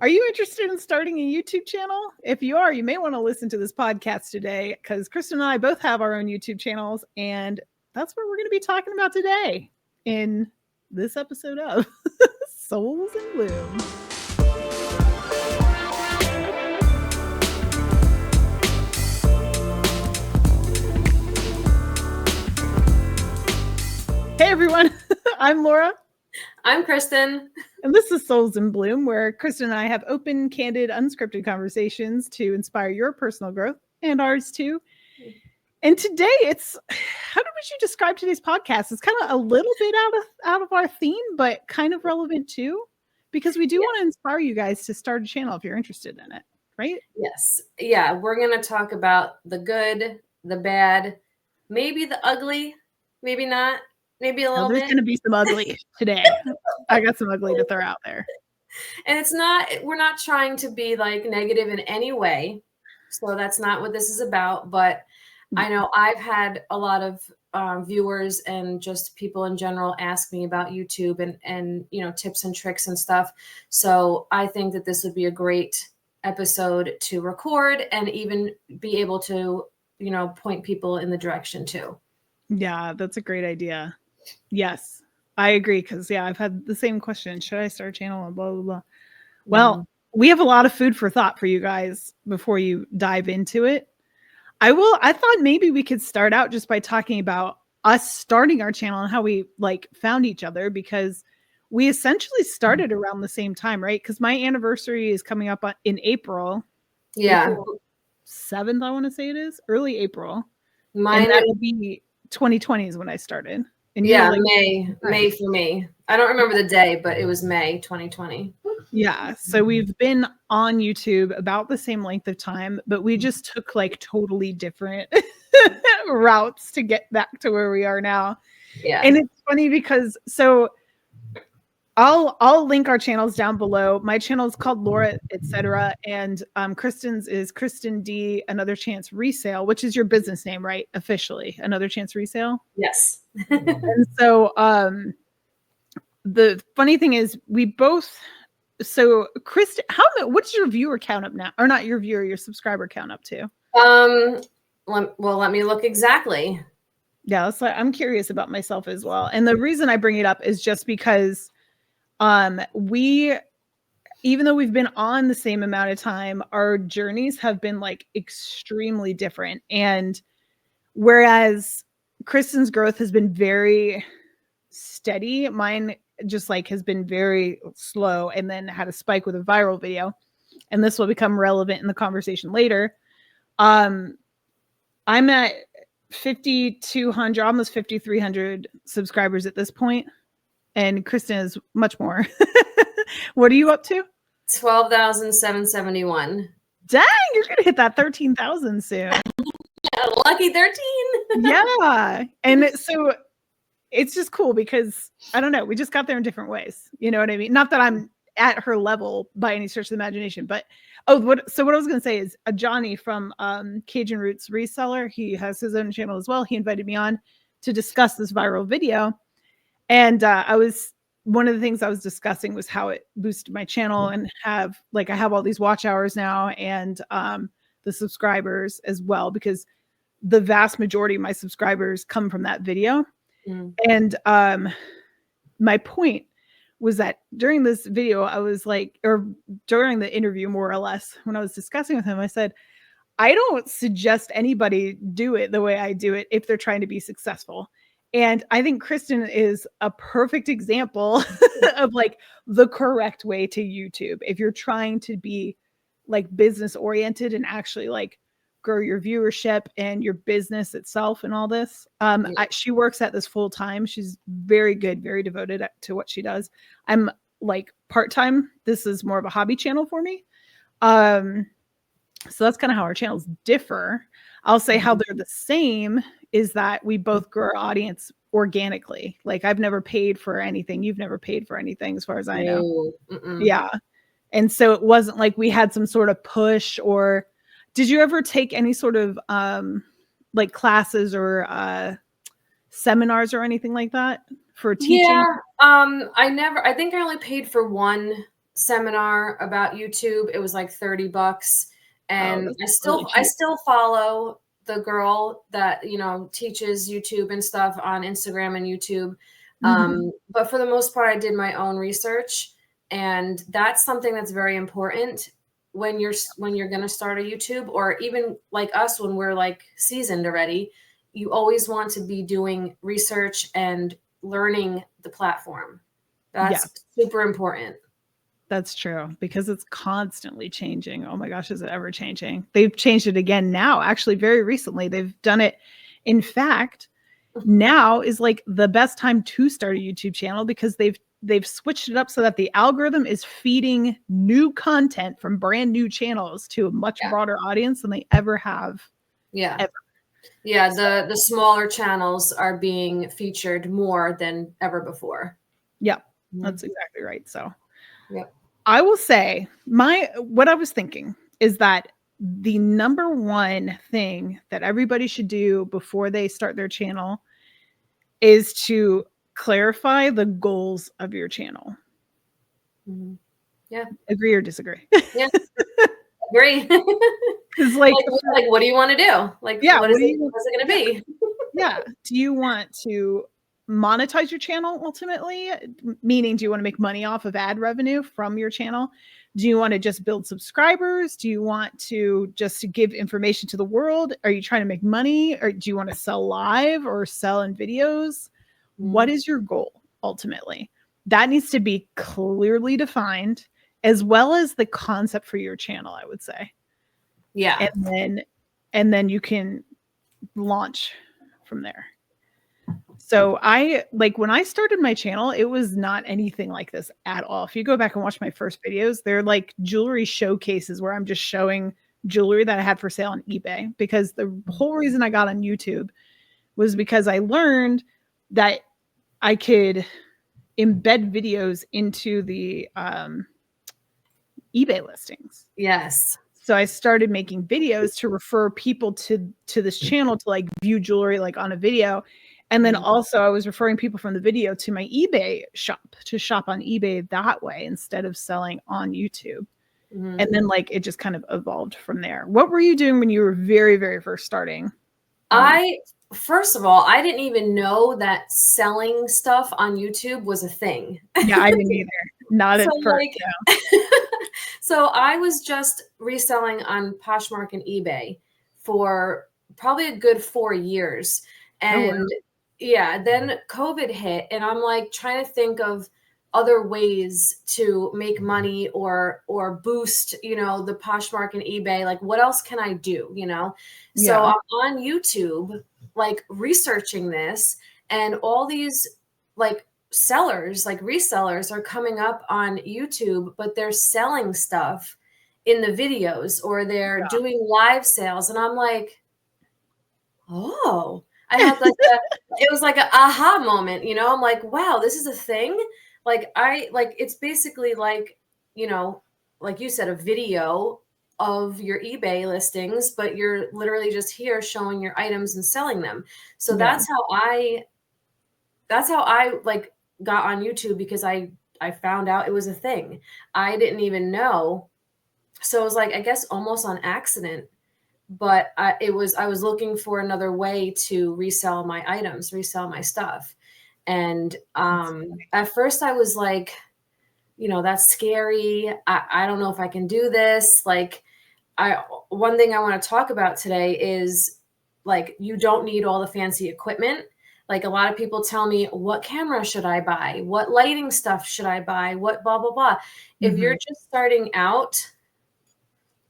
Are you interested in starting a YouTube channel? If you are, you may want to listen to this podcast today because Kristen and I both have our own YouTube channels, and that's what we're going to be talking about today in this episode of Souls in Bloom. Hey everyone, I'm Laura. I'm Kristen. And this is Souls in Bloom, where Kristen and I have open, candid, unscripted conversations to inspire your personal growth and ours too. And today it's, how would you describe today's podcast? It's kind of a little bit out of our theme, but kind of relevant too, because we do want to inspire you guys to start a channel if you're interested in it, right? Yes. Yeah, we're going to talk about the good, the bad, maybe the ugly, maybe not. Maybe a little bit. There's going to be some ugly today. I got some ugly to throw out there. And we're not trying to be like negative in any way. So that's not what this is about. But I know I've had a lot of viewers and just people in general ask me about YouTube and, you know, tips and tricks and stuff. So I think that this would be a great episode to record and even be able to, you know, point people in the direction too. Yeah, that's a great idea. Yes, I agree. Because I've had the same question. Should I start a channel and blah, blah, blah. Well, we have a lot of food for thought for you guys before you dive into it. I thought maybe we could start out just by talking about us starting our channel and how we found each other, because we essentially started around the same time, right? Because my anniversary is coming up in April. Yeah. April 7th, I want to say it is. Early April. Mine, and that will be 2020 is when I started. And yeah, May for me. I don't remember the day, but it was May 2020. Yeah. So we've been on YouTube about the same length of time, but we just took totally different routes to get back to where we are now. Yeah. And it's funny because I'll link our channels down below. My channel is called Laura, etc. And Kristen's is Kristen D, Another Chance Resale, which is your business name, right? Officially, Another Chance Resale. Yes. And so the funny thing is we both. So Kristen, what's your viewer count up now? Or not your viewer, your subscriber count up to? Let me look exactly. Yeah, that's I'm curious about myself as well. And the reason I bring it up is just because even though we've been on the same amount of time, our journeys have been extremely different. And whereas Kristen's growth has been very steady, mine just has been very slow, and then had a spike with a viral video. And this will become relevant in the conversation later. I'm at 5,200, almost 5,300 subscribers at this point. And Kristen is much more. What are you up to? 12,771. Dang, you're going to hit that 13,000 soon. Lucky 13. Yeah. And so it's just cool because, I don't know, we just got there in different ways. You know what I mean? Not that I'm at her level by any stretch of the imagination, but what I was going to say is Johnny from Cajun Roots Reseller, he has his own channel as well. He invited me on to discuss this viral video. And one of the things I was discussing was how it boosted my channel and I have all these watch hours now and the subscribers as well, because the vast majority of my subscribers come from that video. And my point was that during this video, I was or during the interview, more or less, when I was discussing with him, I said, I don't suggest anybody do it the way I do it if they're trying to be successful. And I think Kristen is a perfect example of the correct way to YouTube. If you're trying to be business oriented and actually grow your viewership and your business itself and all this. She works at this full time. She's very good, very devoted to what she does. I'm part-time. This is more of a hobby channel for me. So that's kind of how our channels differ. I'll say how they're the same is that we both grow our audience organically. I've never paid for anything. You've never paid for anything as far as I know. Yeah. And so it wasn't we had some sort of push. Or did you ever take any sort of classes or seminars or anything like that for teaching? Yeah. I think I only paid for one seminar about YouTube. It was like $30. And really I cheap. still follow the girl that, you know, teaches YouTube and stuff on Instagram and YouTube. But for the most part, I did my own research, and that's something that's very important when you're going to start a YouTube, or even like us, when we're like seasoned already. You always want to be doing research and learning the platform. That's super important. That's true, because it's constantly changing. Oh my gosh, is it ever changing? They've changed it again now. Actually, very recently, they've done it. In fact, now is like the best time to start a YouTube channel, because they've switched it up so that the algorithm is feeding new content from brand new channels to a much broader audience than they ever have. Ever. Yeah, the smaller channels are being featured more than ever before. Yeah, that's exactly right. So Yep. I will say what I was thinking is that the number one thing that everybody should do before they start their channel is to clarify the goals of your channel. Yeah. Agree or disagree? Yeah. Agree. Because like what do you want to do? Like, what is it going to be? Yeah. Do you want to monetize your channel ultimately? Meaning, do you want to make money off of ad revenue from your channel? Do you want to just build subscribers? Do you want to just give information to the world? Are you trying to make money? Or do you want to sell live or sell in videos? What is your goal ultimately? That needs to be clearly defined, as well as the concept for your channel, I would say. Yeah. And then you can launch from there. So when I started my channel, it was not anything like this at all. If you go back and watch my first videos, they're like jewelry showcases where I'm just showing jewelry that I had for sale on eBay, because the whole reason I got on YouTube was because I learned that I could embed videos into the eBay listings. Yes. So I started making videos to refer people to this channel to like view jewelry like on a video. And then also I was referring people from the video to my eBay shop to shop on eBay that way instead of selling on YouTube. And then like it just kind of evolved from there. What were you doing when you were very, very first starting? First of all, I didn't even know that selling stuff on YouTube was a thing. Yeah, I didn't either. Not at first. So I was just reselling on Poshmark and eBay for probably a good 4 years. And then COVID hit, and I'm like trying to think of other ways to make money or boost, you know, the Poshmark and eBay. Like, what else can I do, you know? So I'm on YouTube, like researching this, and all these like sellers, like resellers, are coming up on YouTube, but they're selling stuff in the videos, or they're doing live sales. And I'm like, oh, I had like it was like an aha moment, you know? I'm like, wow, this is a thing. Like it's basically like, you know, like you said, a video of your eBay listings, but you're literally just here showing your items and selling them. So that's how I like got on YouTube, because I found out it was a thing. I didn't even know. So it was like, I guess almost on accident, but I was looking for another way to resell my items, resell my stuff. And at first I was like, you know, that's scary. I don't know if I can do this. Like, one thing I want to talk about today is, like, you don't need all the fancy equipment. Like, a lot of people tell me, what camera should I buy? What lighting stuff should I buy? What blah, blah, blah. If you're just starting out,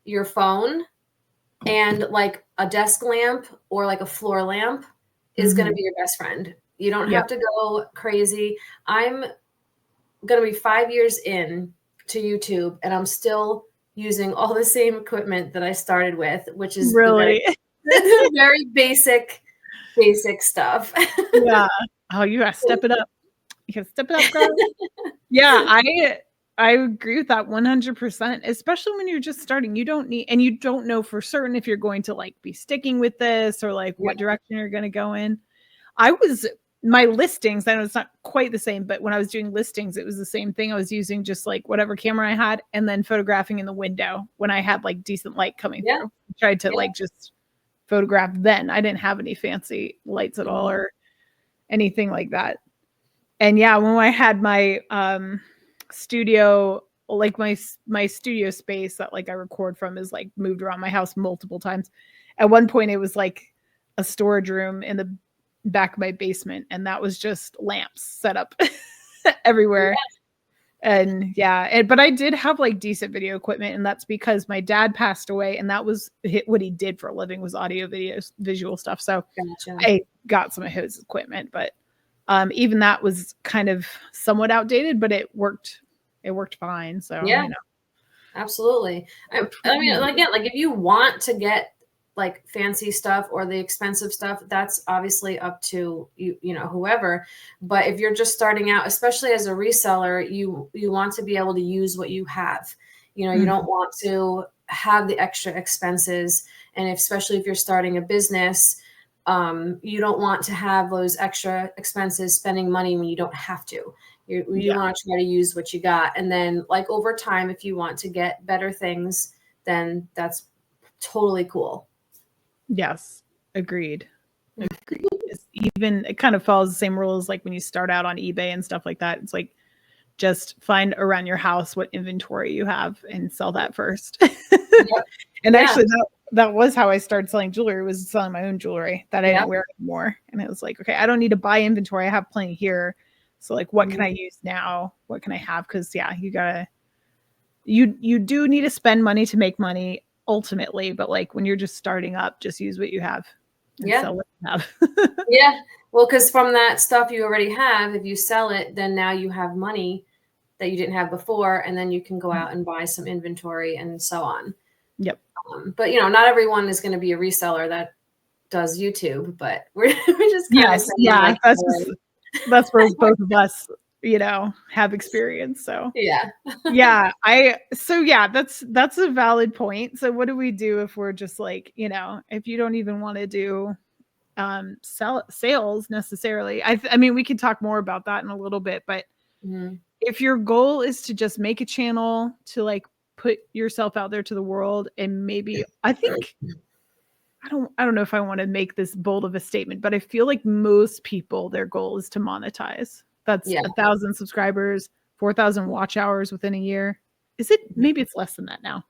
your phone and like a desk lamp or like a floor lamp is going to be your best friend. You don't have to go crazy. I'm going to be 5 years in to YouTube, and I'm still using all the same equipment that I started with, which is really the very basic stuff. Yeah. Oh, you gotta step it up. You gotta step it up, girl. Yeah, I agree with that 100%, especially when you're just starting. You don't need, and you don't know for certain if you're going to like be sticking with this or like what direction you're going to go in. I was my listings, I know it's not quite the same, but when I was doing listings, it was the same thing. I was using just like whatever camera I had and then photographing in the window when I had like decent light coming through. I tried to like just photograph then. I didn't have any fancy lights at all or anything like that. And yeah, when I had my studio, like my studio space that like I record from is like moved around my house multiple times. At one point it was like a storage room in the back of my basement, and that was just lamps set up everywhere. And but I did have like decent video equipment, and that's because my dad passed away, and that was what he did for a living was audio, videos, visual stuff. So I got some of his equipment, but even that was kind of somewhat outdated, but it worked fine. So absolutely. I mean, again, like if you want to get like fancy stuff or the expensive stuff, that's obviously up to you know, whoever. But if you're just starting out, especially as a reseller, you want to be able to use what you have. You know, you don't want to have the extra expenses. And especially if you're starting a business, you don't want to have those extra expenses, spending money when you don't have to. You want to try to use what you got. And then like over time, if you want to get better things, then that's totally cool. Yes. Agreed. Even it kind of follows the same rules like when you start out on eBay and stuff like that. It's like just find around your house what inventory you have and sell that first. And actually that was how I started selling jewelry, was selling my own jewelry that I didn't wear anymore. And it was like, okay, I don't need to buy inventory. I have plenty here. So like, what can I use now? What can I have? Because you do need to spend money to make money ultimately, but like when you're just starting up, just use what you have. And sell what you have. Well, because from that stuff you already have, if you sell it, then now you have money that you didn't have before, and then you can go out and buy some inventory and so on. But you know, not everyone is going to be a reseller that does YouTube, but we're just that's where both of us, you know, have experience. So that's a valid point. So what do we do if we're just like, you know, if you don't even want to do sales necessarily? I mean, we could talk more about that in a little bit, but if your goal is to just make a channel to like put yourself out there to the world, and maybe I don't know if I want to make this bold of a statement, but I feel like most people, their goal is to monetize. That's 1,000 subscribers, 4,000 watch hours within a year. Is it? Maybe it's less than that now.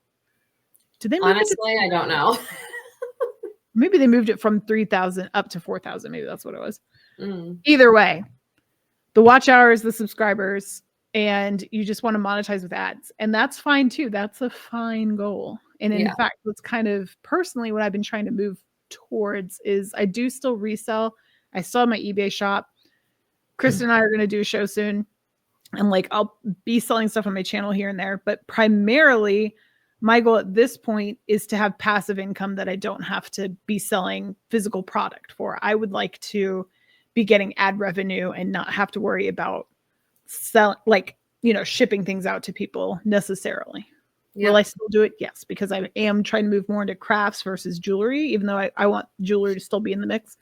Did they move honestly, I don't know. Maybe they moved it from 3,000 up to 4,000. Maybe that's what it was. Either way, the watch hours, the subscribers, and you just want to monetize with ads. And that's fine too. That's a fine goal. And in fact, what's kind of personally what I've been trying to move towards is I do still resell. I still have my eBay shop. Kristen and I are going to do a show soon. And like, I'll be selling stuff on my channel here and there, but primarily my goal at this point is to have passive income that I don't have to be selling physical product for. I would like to be getting ad revenue and not have to worry about shipping things out to people necessarily. Will I still do it? Yes, because I am trying to move more into crafts versus jewelry, even though I want jewelry to still be in the mix.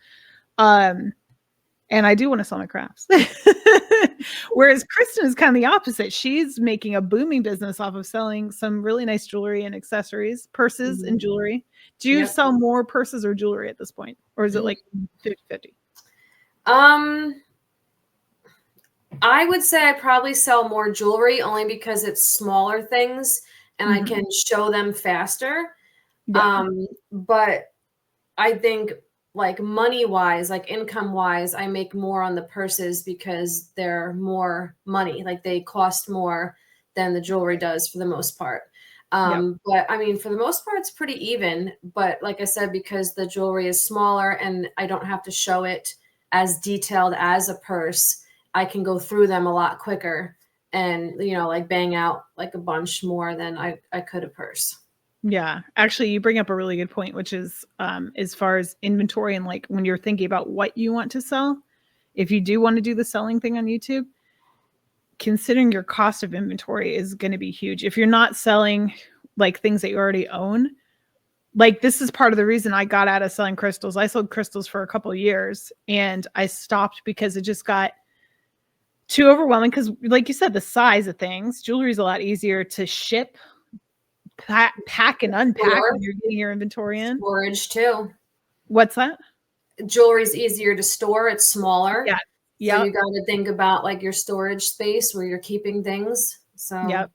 And I do want to sell my crafts. Whereas Kristen is kind of the opposite. She's making a booming business off of selling some really nice jewelry and accessories, purses and jewelry. Do you sell more purses or jewelry at this point? Or is it like 50-50? I would say I probably sell more jewelry only because it's smaller things and I can show them faster. But I think like money-wise, like income-wise, I make more on the purses because they're more money. Like they cost more than the jewelry does for the most part. But I mean, for the most part, it's pretty even. But like I said, because the jewelry is smaller and I don't have to show it as detailed as a purse, I can go through them a lot quicker and, you know, like bang out like a bunch more than I could a purse. Yeah, actually, you bring up a really good point, which is as far as inventory and like when you're thinking about what you want to sell, if you do want to do the selling thing on YouTube, considering your cost of inventory is going to be huge. If you're not selling like things that you already own, like, this is part of the reason I got out of selling crystals. I sold crystals for a couple of years and I stopped because it just got too overwhelming. Because, like you said, the size of things, jewelry is a lot easier to ship, pack and unpack when you're getting your inventory in. Storage too. What's that? Jewelry's easier to store. It's smaller. Yeah. So you got to think about like your storage space where you're keeping things. So yep.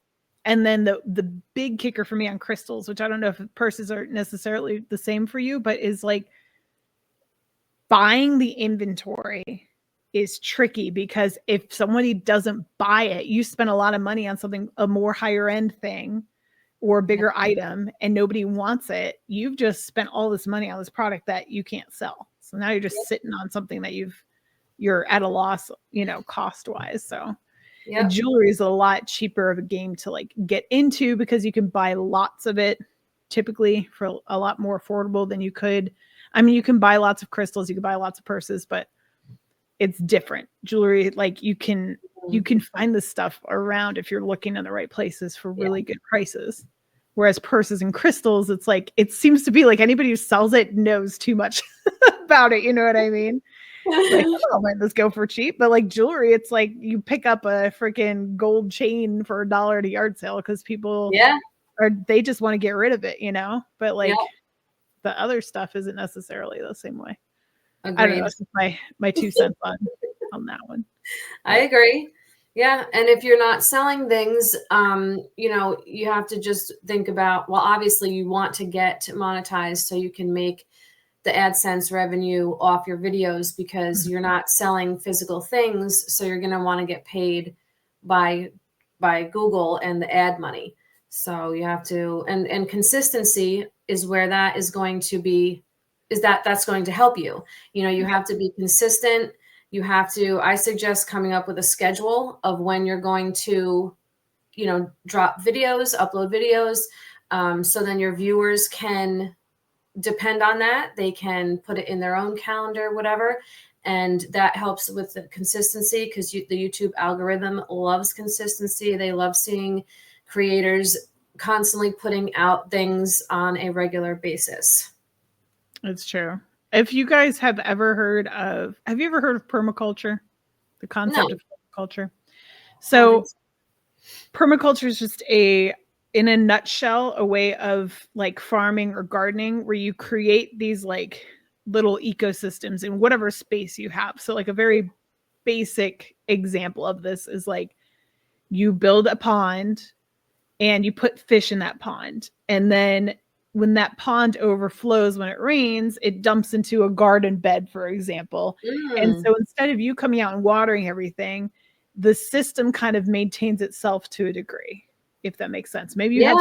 And then the big kicker for me on crystals, which I don't know if purses are necessarily the same for you, but is like buying the inventory is tricky, because if somebody doesn't buy it, you spend a lot of money on something, a more higher end thing or a bigger item, and nobody wants it. You've just spent all this money on this product that you can't sell. So now you're just sitting on something that you're at a loss, cost wise. So jewelry is a lot cheaper of a game to like get into, because you can buy lots of it typically for a lot more affordable than you could. I mean, you can buy lots of crystals, you can buy lots of purses, but it's different. Jewelry, like you can find this stuff around if you're looking in the right places for really good prices. Whereas purses and crystals, it's like, it seems to be like anybody who sells it knows too much about it. You know what I mean? Like, I'll let this go for cheap. But like jewelry, it's like you pick up a freaking gold chain for $1 at a yard sale because people they just want to get rid of it, But like the other stuff isn't necessarily the same way. Agreed. I don't know. That's just my 2 cents on that one. I agree. Yeah. And if you're not selling things, you have to just think about, well, obviously you want to get monetized so you can make the AdSense revenue off your videos, because you're not selling physical things. So you're going to want to get paid by Google and the ad money. So you have to, and consistency is where that is going to be, that's going to help you. You have to be consistent. You have to, I suggest coming up with a schedule of when you're going to, drop videos, upload videos. So then your viewers can depend on that. They can put it in their own calendar, whatever. And that helps with the consistency, because the YouTube algorithm loves consistency. They love seeing creators constantly putting out things on a regular basis. It's true. If you guys have you ever heard of permaculture? The concept of permaculture. So permaculture is just in a nutshell, a way of like farming or gardening where you create these like little ecosystems in whatever space you have. So like a very basic example of this is like you build a pond and you put fish in that pond. And then when that pond overflows, when it rains, it dumps into a garden bed, for example. And so instead of you coming out and watering everything, the system kind of maintains itself to a degree, if that makes sense. Maybe you have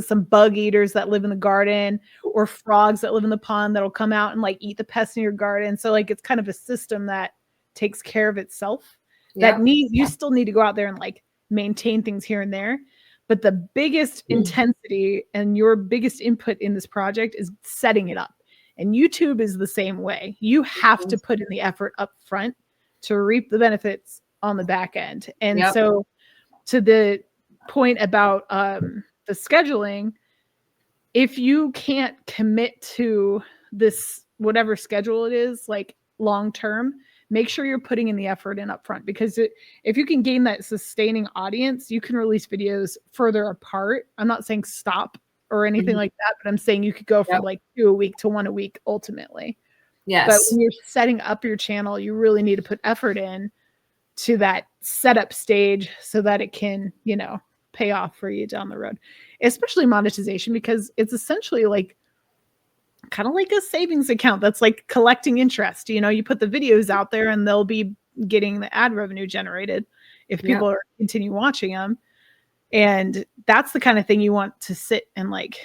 some bug eaters that live in the garden, or frogs that live in the pond that'll come out and like eat the pests in your garden. So like it's kind of a system that takes care of itself. You still need to go out there and like maintain things here and there. But the biggest intensity and your biggest input in this project is setting it up. And YouTube is the same way. You have to put in the effort up front to reap the benefits on the back end. And so to the point about the scheduling, if you can't commit to this, whatever schedule it is, like long term, make sure you're putting in the effort in up front, because if you can gain that sustaining audience, you can release videos further apart. I'm not saying stop or anything like that, but I'm saying you could go from like 2 a week to 1 a week ultimately. Yes. But when you're setting up your channel, you really need to put effort in to that setup stage so that it can, pay off for you down the road, especially monetization, because it's essentially like kind of like a savings account that's like collecting interest. You put the videos out there and they'll be getting the ad revenue generated if people are continue watching them. And that's the kind of thing you want to sit and like,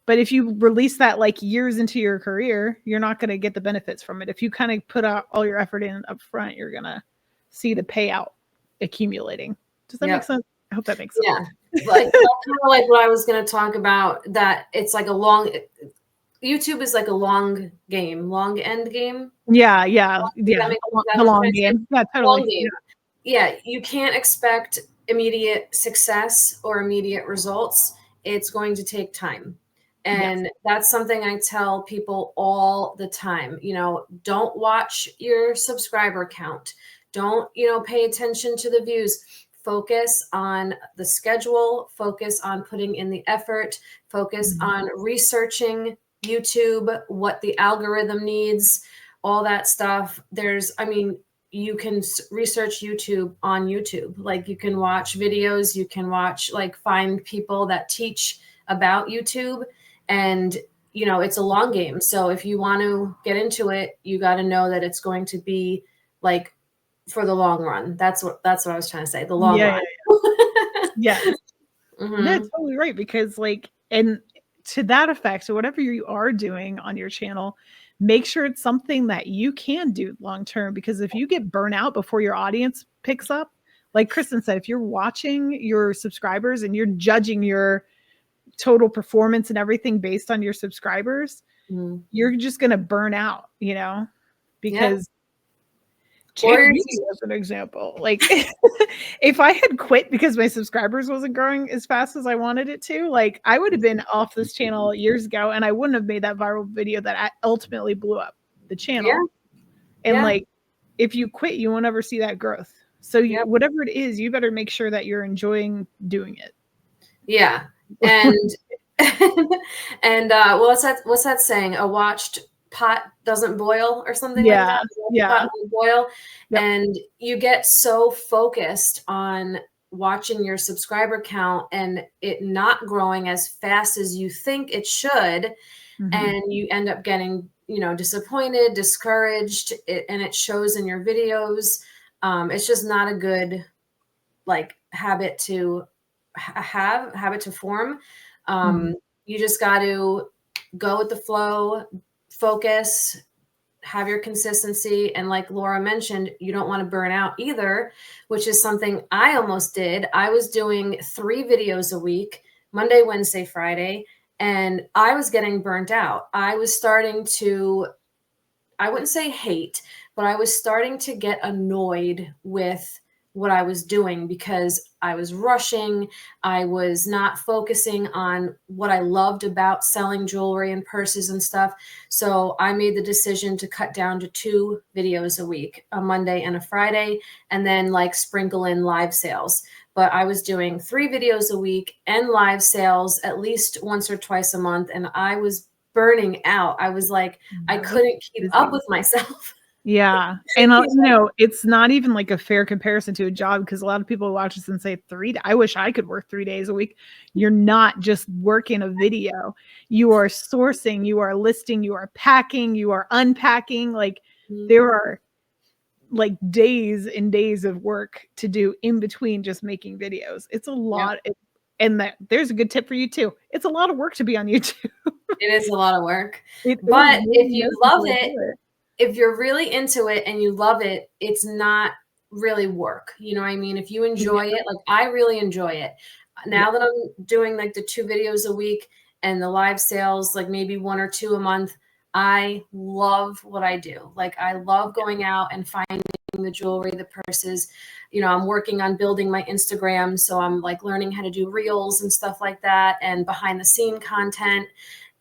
but if you release that like years into your career, you're not going to get the benefits from it. If you kind of put out all your effort in up front, you're going to see the payout accumulating. Does that make sense? I hope that makes sense. Yeah. Like kind of like what I was going to talk about, that it's like YouTube is like a long end game. Yeah. The long game. Yeah, totally. Long game. Yeah, you can't expect immediate success or immediate results. It's going to take time. And that's something I tell people all the time. Don't watch your subscriber count. Don't, pay attention to the views. Focus on the schedule, focus on putting in the effort, focus on researching YouTube, what the algorithm needs, all that stuff. You can research YouTube on YouTube. Like, you can watch videos, you can watch, find people that teach about YouTube. And, it's a long game. So if you want to get into it, you got to know that it's going to be for the long run. That's what I was trying to say. The long run. Yeah. That's totally right. Because and to that effect, so whatever you are doing on your channel, make sure it's something that you can do long-term, because if you get burnt out before your audience picks up, like Kristen said, if you're watching your subscribers and you're judging your total performance and everything based on your subscribers, you're just going to burn out, because as an example, if I had quit because my subscribers wasn't growing as fast as I wanted it to, I would have been off this channel years ago, and I wouldn't have made that viral video that ultimately blew up the channel. And if you quit, you won't ever see that growth. So whatever it is, you better make sure that you're enjoying doing it. Yeah. And and what's that saying? A watched pot doesn't boil, or something like that. Pot will boil. And you get so focused on watching your subscriber count and it not growing as fast as you think it should, and you end up getting disappointed, discouraged, and it shows in your videos. It's just not a good habit to form. You just got to go with the flow, focus, have your consistency. And like Laura mentioned, you don't want to burn out either, which is something I almost did. I was doing 3 videos a week, Monday, Wednesday, Friday, and I was getting burnt out. I was starting to, I wouldn't say hate, but I was starting to get annoyed with what I was doing, because I was rushing. I was not focusing on what I loved about selling jewelry and purses and stuff. So I made the decision to cut down to 2 videos a week, a Monday and a Friday, and then sprinkle in live sales. But I was doing 3 videos a week and live sales at least once or twice a month. And I was burning out. I was I couldn't keep up with myself. Yeah. And it's not even a fair comparison to a job, because a lot of people watch this and say I wish I could work 3 days a week. You're not just working a video. You are sourcing, you are listing, you are packing, you are unpacking. There are days and days of work to do in between just making videos. It's a lot. And there's a good tip for you too. It's a lot of work to be on YouTube. It is a lot of work. But if you love it, if you're really into it and you love it, it's not really work. You know what I mean? If you enjoy it, I really enjoy it. Now that I'm doing the 2 videos a week and the live sales, maybe 1 or 2 a month, I love what I do. I love going out and finding the jewelry, the purses. I'm working on building my Instagram. So I'm learning how to do reels and stuff like that, and behind the scene content.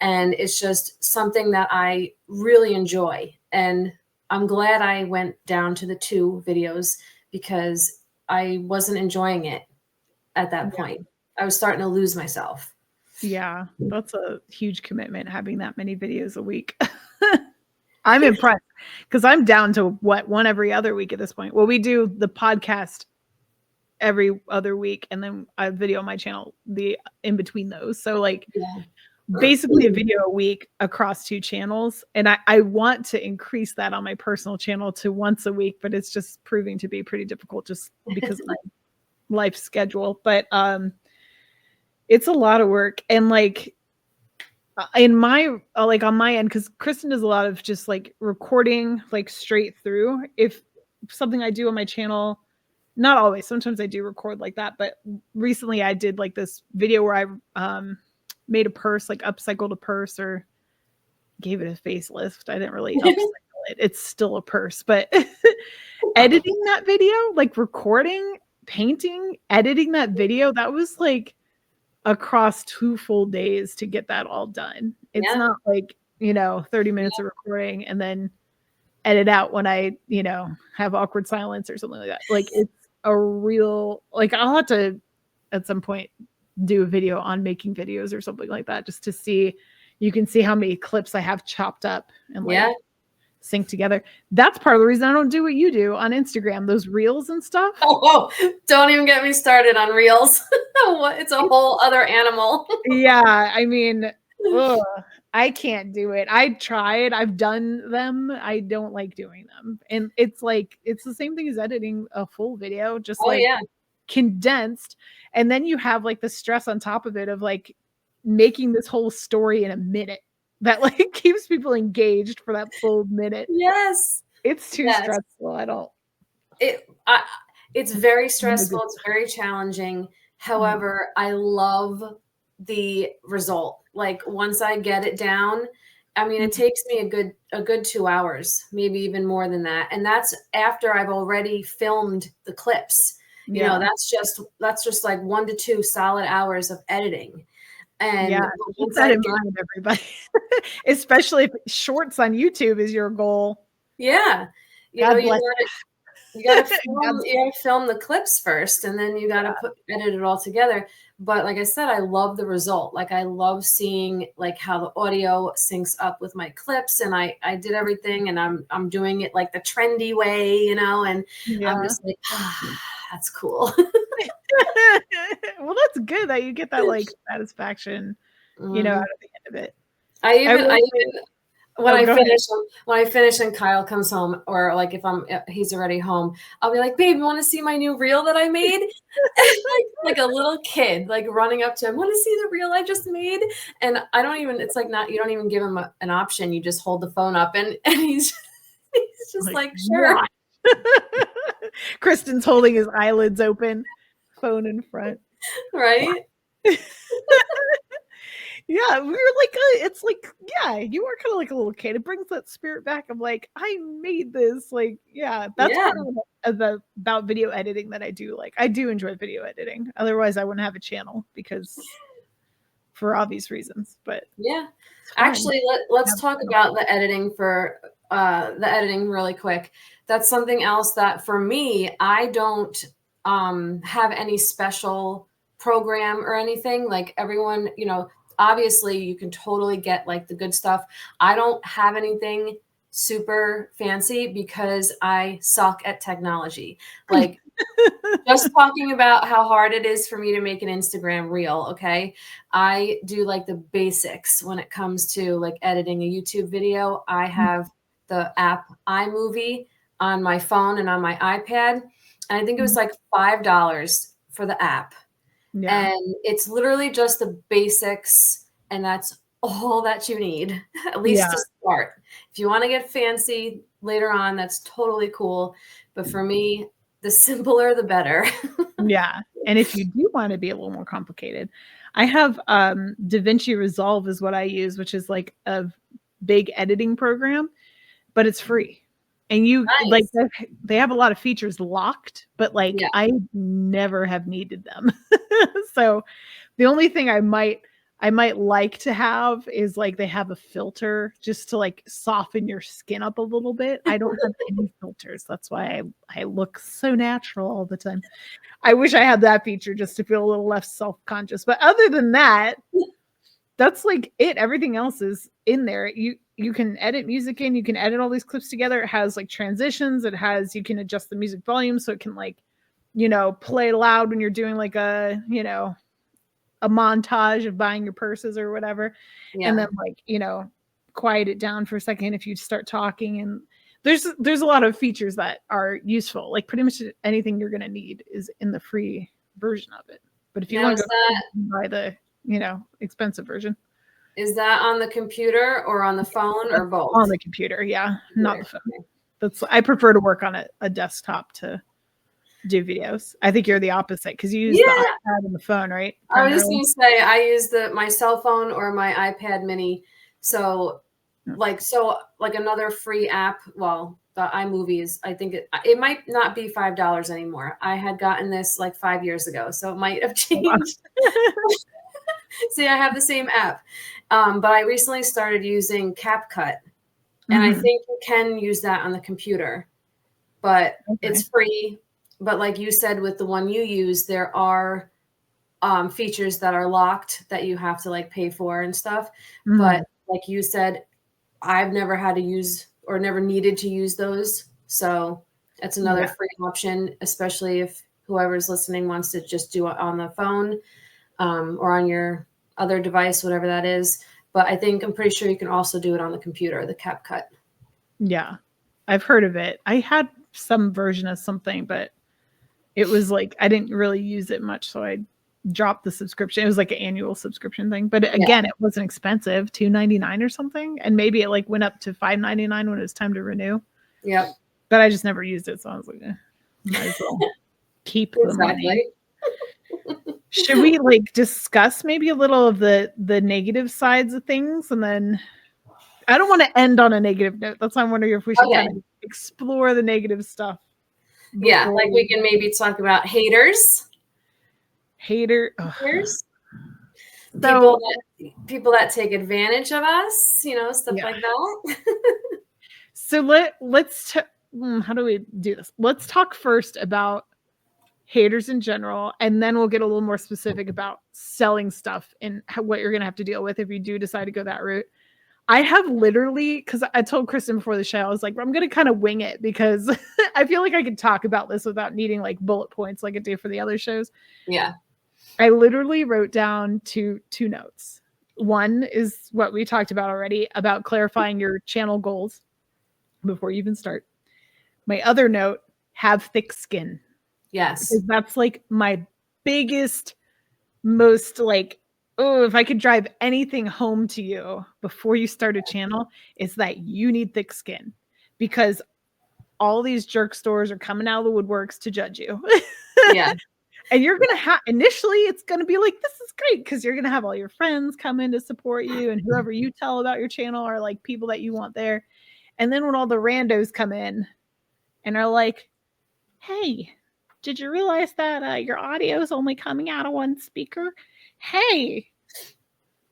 And it's just something that I really enjoy. And I'm glad I went down to the 2 videos, because I wasn't enjoying it at that point. I was starting to lose myself. Yeah, that's a huge commitment, having that many videos a week. I'm impressed, because I'm down to 1 every other week at this point. Well, we do the podcast every other week, and then I video on my channel in between those. So basically a video a week across 2 channels. And I want to increase that on my personal channel to once a week, but it's just proving to be pretty difficult just because of my life schedule. But it's a lot of work. And in my on my end, because Kristen does a lot of just recording straight through. If something I do on my channel, not always, sometimes I do record like that, but recently I did this video where I made a purse, upcycled a purse, or gave it a facelift. I didn't really upcycle it. It's still a purse, but editing that video, recording, painting, editing that video, that was across 2 full days to get that all done. It's Yeah. not like, 30 minutes of recording and then edit out when I, have awkward silence or something like that. Like, it's a real, like, I'll have to at some point do a video on making videos or something like that, just to see, you can see how many clips I have chopped up and like sync together. That's part of the reason I don't do what you do on Instagram, those reels and stuff. Oh, don't even get me started on reels. It's a whole other animal. Yeah, I mean, ugh, I can't do it. I tried. I've done them. I don't like doing them. And it's like, it's the same thing as editing a full video, just like condensed. And then you have like the stress on top of it of like making this whole story in a minute that like keeps people engaged for that full minute. Yes. It's too stressful. I don't. It's very stressful. It's very challenging. However, I love the result. Like once I get it down, I mean, it takes me a good 2 hours, maybe even more than that. And that's after I've already filmed the clips. You know, that's just like 1 to 2 solid hours of editing. And keep that in mind, everybody. Especially if shorts on YouTube is your goal. Yeah. You gotta film the clips first, and then you gotta edit it all together. But like I said, I love the result. Like I love seeing like how the audio syncs up with my clips, and I did everything, and I'm doing it like the trendy way, and I'm just like, that's cool. Well, that's good that you get that like satisfaction, out of the end of it. I even when I finish and Kyle comes home, or like if he's already home, I'll be like, babe, you want to see my new reel that I made? like a little kid, like running up to him, want to see the reel I just made? And it's like you don't even give him an option. You just hold the phone up and he's just like sure. Kristen's holding his eyelids open, phone in front. Right? Yeah, we were like, it's like, you are kind of like a little kid. It brings that spirit back of like, I made this. Like, that's part of about video editing that I do. Like, I do enjoy video editing. Otherwise, I wouldn't have a channel because for obvious reasons. But actually, let's talk about the editing really quick. That's something else that for me, I don't have any special program or anything. Like everyone, obviously you can totally get like the good stuff. I don't have anything super fancy because I suck at technology. Like just talking about how hard it is for me to make an Instagram reel. Okay. I do like the basics when it comes to like editing a YouTube video. I have the app iMovie on my phone and on my iPad. And I think it was like $5 for the app. And it's literally just the basics, and that's all that you need, at least to start. If you want to get fancy later on, that's totally cool. But for me, the simpler, the better. And if you do want to be a little more complicated, I have DaVinci Resolve is what I use, which is like a big editing program, but it's free. And like they have a lot of features locked, but like I never have needed them. So the only thing I might like to have is like they have a filter just to like soften your skin up a little bit. I don't have any filters. That's why I look so natural all the time. I wish I had that feature just to feel a little less self-conscious. But other than that, that's like it. Everything else is in there. You can edit music in, you can edit all these clips together. It has like transitions. You can adjust the music volume so it can like, play loud when you're doing like a montage of buying your purses or whatever. And then like, quiet it down for a second if you start talking. And there's a lot of features that are useful. Like pretty much anything you're going to need is in the free version of it. But if you want to buy the, expensive version. Is that on the computer or on the phone or both? On the computer, not the phone. I prefer to work on a desktop to do videos. I think you're the opposite because you use the iPad and the phone, right? I was just going to say I use my cell phone or my iPad mini. So like another free app. Well, the iMovie is, I think it might not be $5 anymore. I had gotten this like 5 years ago, so it might have changed. See, I have the same app. But I recently started using CapCut, and I think you can use that on the computer, but it's free. But like you said, with the one you use, there are features that are locked that you have to like pay for and stuff. But like you said, I've never had to use or never needed to use those. So that's another free option, especially if whoever's listening wants to just do it on the phone or on your other device, whatever that is. But I'm pretty sure you can also do it on the computer, the CapCut. Yeah, I've heard of it. I had some version of something, but it was like I didn't really use it much, so I dropped the subscription. It was like an annual subscription thing, but again, it wasn't expensive, $2.99 or something, and maybe it like went up to $5.99 when it was time to renew. Yep. But I just never used it, so I was like, might as well keep the money. Should we like discuss maybe a little of the negative sides of things, and then I don't want to end on a negative note. That's why I'm wondering if we should kind of explore the negative stuff. Yeah, like we can maybe talk about haters. Haters. People that take advantage of us, stuff like that. So let's how do we do this? Let's talk first about haters in general, and then we'll get a little more specific about selling stuff and what you're going to have to deal with if you do decide to go that route. I have literally, because I told Kristen before the show, I was like, I'm going to kind of wing it because I feel like I could talk about this without needing like bullet points like I do for the other shows. Yeah. I literally wrote down two notes. One is what we talked about already about clarifying your channel goals before you even start. My other note, have thick skin. Yes. Because that's like my biggest, most like, if I could drive anything home to you before you start a channel, it's that you need thick skin, because all these jerk stores are coming out of the woodworks to judge you. Yeah. And you're going to have, initially, it's going to be like, this is great, because you're going to have all your friends come in to support you, and whoever you tell about your channel are like people that you want there. And then when all the randos come in and are like, hey, did you realize that your audio is only coming out of one speaker? Hey,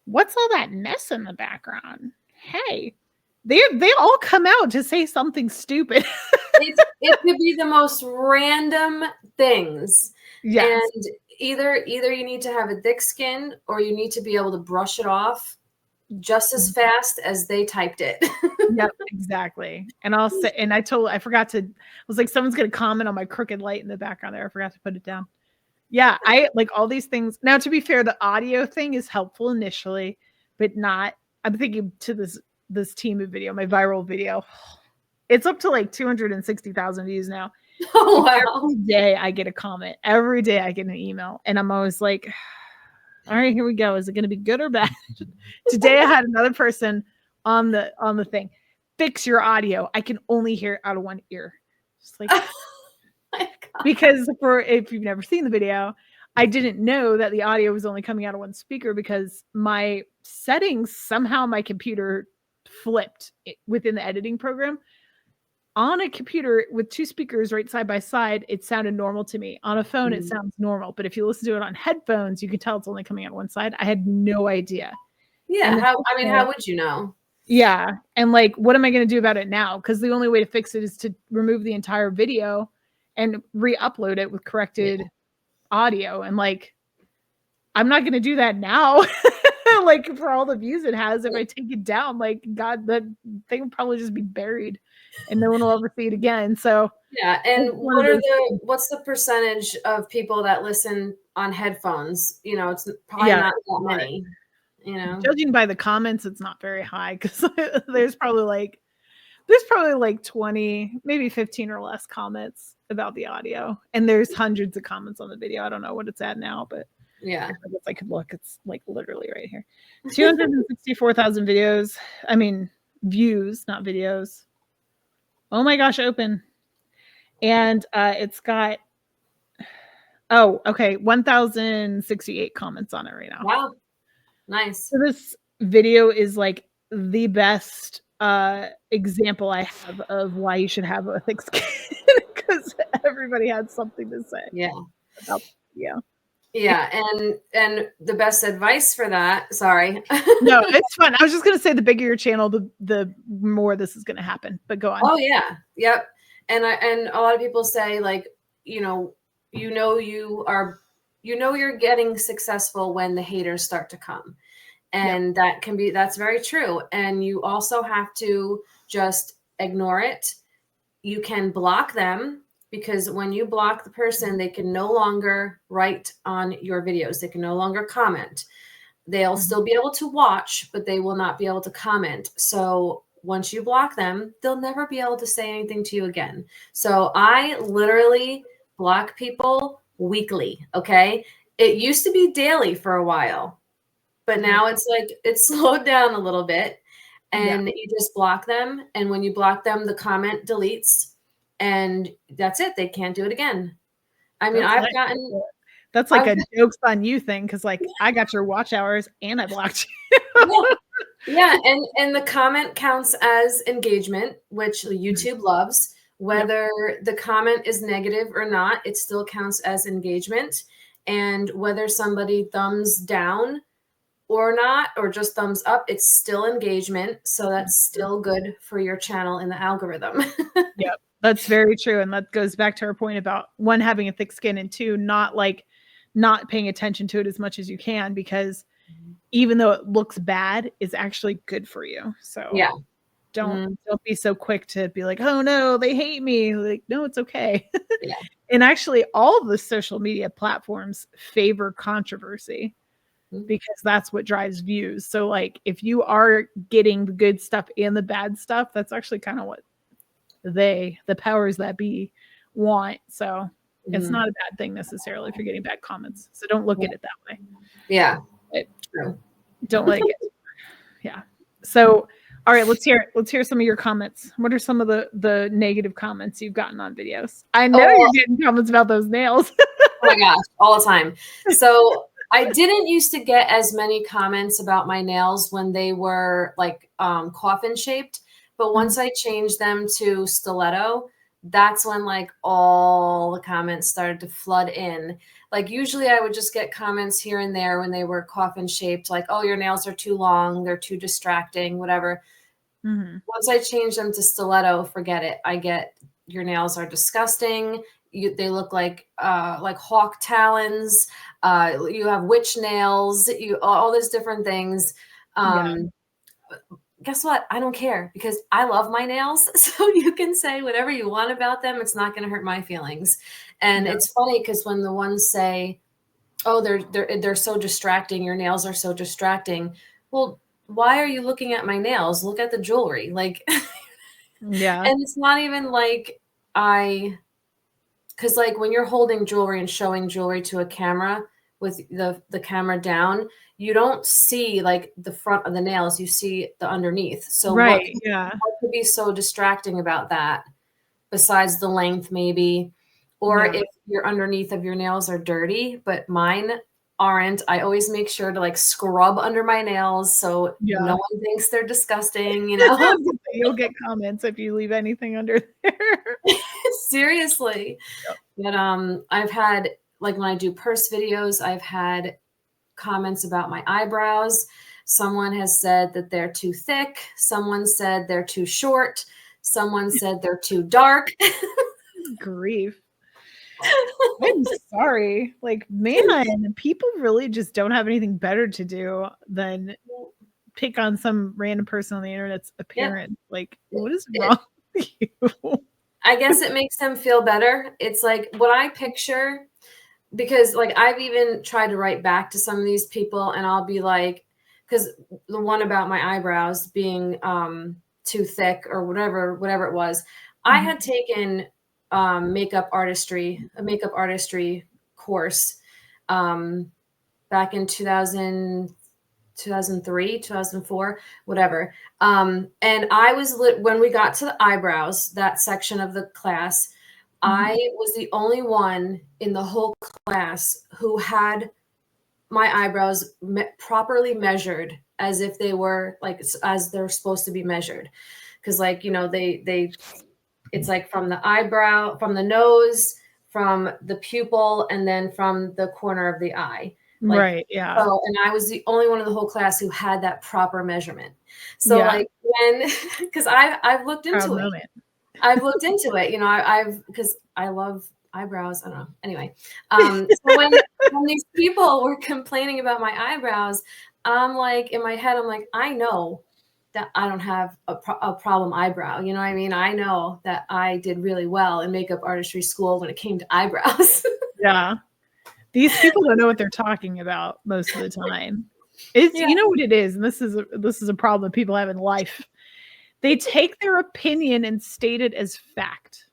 what's all that mess in the background? Hey, they all come out to say something stupid. It could be the most random things. Yes. And either you need to have a thick skin, or you need to be able to brush it off just as fast as they typed it. Yep, exactly. And I forgot to, I was like, someone's going to comment on my crooked light in the background there. I forgot to put it down. Yeah, I like all these things. Now, to be fair, the audio thing is helpful initially, but not, I'm thinking to this team video, my viral video. It's up to like 260,000 views now. Oh, wow. Every day I get a comment. Every day I get an email. And I'm always like, all right, here we go. Is it going to be good or bad? Today I had another person on the thing. Fix your audio. I can only hear it out of one ear. Just like, because if you've never seen the video, I didn't know that the audio was only coming out of one speaker, because my settings, somehow my computer flipped within the editing program. On a computer with two speakers right side by side, it sounded normal to me. On a phone, it sounds normal. But if you listen to it on headphones, you can tell it's only coming out one side. I had no idea. Yeah. How would you know? Yeah. And like, what am I going to do about it now? Because the only way to fix it is to remove the entire video and re-upload it with corrected audio. And like, I'm not going to do that now. Like, for all the views it has, if I take it down, like, God, that thing will probably just be buried and no one will ever see it again. So yeah. And what's the percentage of people that listen on headphones? It's probably not that many. Judging by the comments, it's not very high, because there's probably like 20, maybe 15 or less comments about the audio, and there's hundreds of comments on the video. I don't know what it's at now, but yeah, I guess I could look. It's like literally right here. 264,000 videos. I mean, views, not videos. Oh my gosh, open. And it's got 1,068 comments on it right now. Wow. Nice. So this video is like the best example I have of why you should have a thick skin, because everybody had something to say. Yeah. Yeah. Yeah, and the best advice for that, sorry. No, it's fun. I was just gonna say the bigger your channel, the more this is gonna happen. But go on. Oh yeah, yep. And a lot of people say like, you're getting successful when the haters start to come. And that's very true. And you also have to just ignore it. You can block them, because when you block the person, they can no longer write on your videos. They can no longer comment. They'll still be able to watch, but they will not be able to comment. So once you block them, they'll never be able to say anything to you again. So I literally block people weekly. Okay. It used to be daily for a while, but now it's like it's slowed down a little bit, and you just block them. And when you block them, the comment deletes, and that's it. They can't do it again. I mean, That's like a jokes on you thing, because like I got your watch hours and I blocked you. Yeah, and the comment counts as engagement, which YouTube loves. Whether the comment is negative or not, it still counts as engagement. And whether somebody thumbs down or not, or just thumbs up, it's still engagement. So that's still good for your channel in the algorithm. Yep, that's very true. And that goes back to our point about one, having a thick skin, and two, not paying attention to it as much as you can, because even though it looks bad, it's actually good for you. So yeah. Don't be so quick to be like, oh no, they hate me. Like, no, it's okay. Yeah. And actually all of the social media platforms favor controversy, because that's what drives views. So like if you are getting the good stuff and the bad stuff, that's actually kind of what the powers that be want. So it's not a bad thing necessarily if you're getting bad comments. So don't look at it that way. Yeah. Don't let it get. Yeah. So, all right, let's hear some of your comments. What are some of the negative comments you've gotten on videos? I know you're getting comments about those nails. Oh my gosh, all the time. So I didn't used to get as many comments about my nails when they were like coffin shaped, but once I changed them to stiletto, that's when like all the comments started to flood in. Like usually I would just get comments here and there when they were coffin shaped, like, oh, your nails are too long, they're too distracting, whatever. Once I change them to stiletto, forget it. I get, your nails are disgusting. They look like hawk talons. You have witch nails. All these different things. Guess what? I don't care, because I love my nails. So you can say whatever you want about them. It's not going to hurt my feelings. And it's funny because when the ones say, oh, they're so distracting, your nails are so distracting. Well, why are you looking at my nails? Look at the jewelry. Like, and it's not even like because like when you're holding jewelry and showing jewelry to a camera with the camera down, you don't see like the front of the nails, you see the underneath. So what could be so distracting about that besides the length maybe? Or if your underneath of your nails are dirty, but mine aren't, I always make sure to like scrub under my nails so no one thinks they're disgusting, you know? You'll get comments if you leave anything under there. Seriously. But I've had, like when I do purse videos, I've had comments about my eyebrows. Someone has said that they're too thick. Someone said they're too short. Someone said they're too dark. Grief. I'm sorry. Like, man, people really just don't have anything better to do than pick on some random person on the internet's appearance. Like, what is wrong with you? I guess it makes them feel better. It's like what I picture, because like I've even tried to write back to some of these people, and I'll be like, because the one about my eyebrows being too thick or whatever it was, I had taken a makeup artistry course back in 2003, 2004, whatever. And I was when we got to the eyebrows, that section of the class, I was the only one in the whole class who had my eyebrows properly measured as if they were like, as they're supposed to be measured. Cause like, you know, it's like from the eyebrow, from the nose, from the pupil and then from the corner of the eye. Like, right. Yeah. so, and I was the only one in the whole class who had that proper measurement. So Yeah. like when, because I've looked Proud into it. moment. I've looked into it, you know, I've because I love eyebrows. I don't know. Anyway, so when these people were complaining about my eyebrows, I'm like, in my head, I'm like, I know that I don't have a problem eyebrow. You know what I mean? I know that I did really well in makeup artistry school when it came to eyebrows. Yeah. These people don't know what they're talking about most of the time. It's, Yeah. you know what it is, and this is a problem that people have in life. They take their opinion and state it as fact.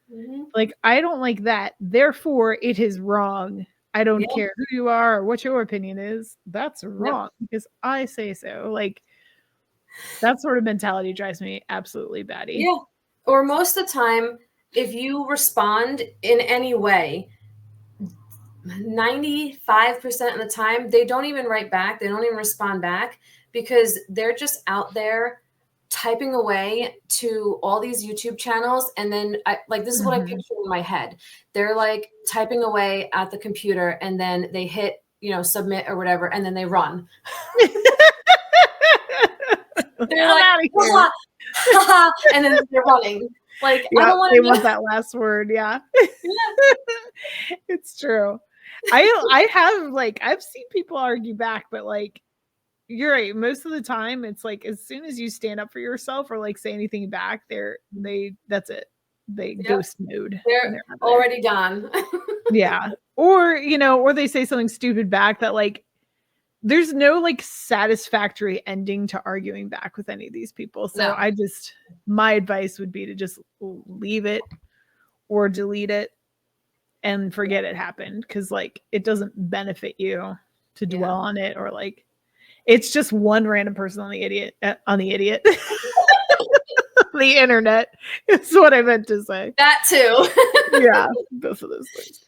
Mhm. Like, I don't like that, therefore it is wrong. I don't Yeah. care who you are or what your opinion is. That's Yep. wrong because I say so. Like, that sort of mentality drives me absolutely batty. Yeah. Or most of the time, if you respond in any way, 95% of the time, they don't even write back. They don't even respond back because they're just out there typing away to all these YouTube channels. And then this is what I Mhm. picture in my head. They're like typing away at the computer and then they hit, you know, submit or whatever. And then they run. They're I'm like, out of here. "Ha, ha, ha," and then they're running. Like, I Yeah, don't want they to want know. that last word. Yeah. Yeah. It's true. I have, like, I've seen people argue back, but like, you're right. Most of the time, it's like as soon as you stand up for yourself or like say anything back, that's it. They Yep. ghost mode. They're And they're out of there. already gone. Yeah. Or, you know, or they say something stupid back that like there's no like satisfactory ending to arguing back with any of these people. So No. my advice would be to just leave it or delete it and forget it happened, because like it doesn't benefit you to dwell on it, or like it's just one random person on the idiot the internet is what I meant to say. That too. Yeah, both of those things.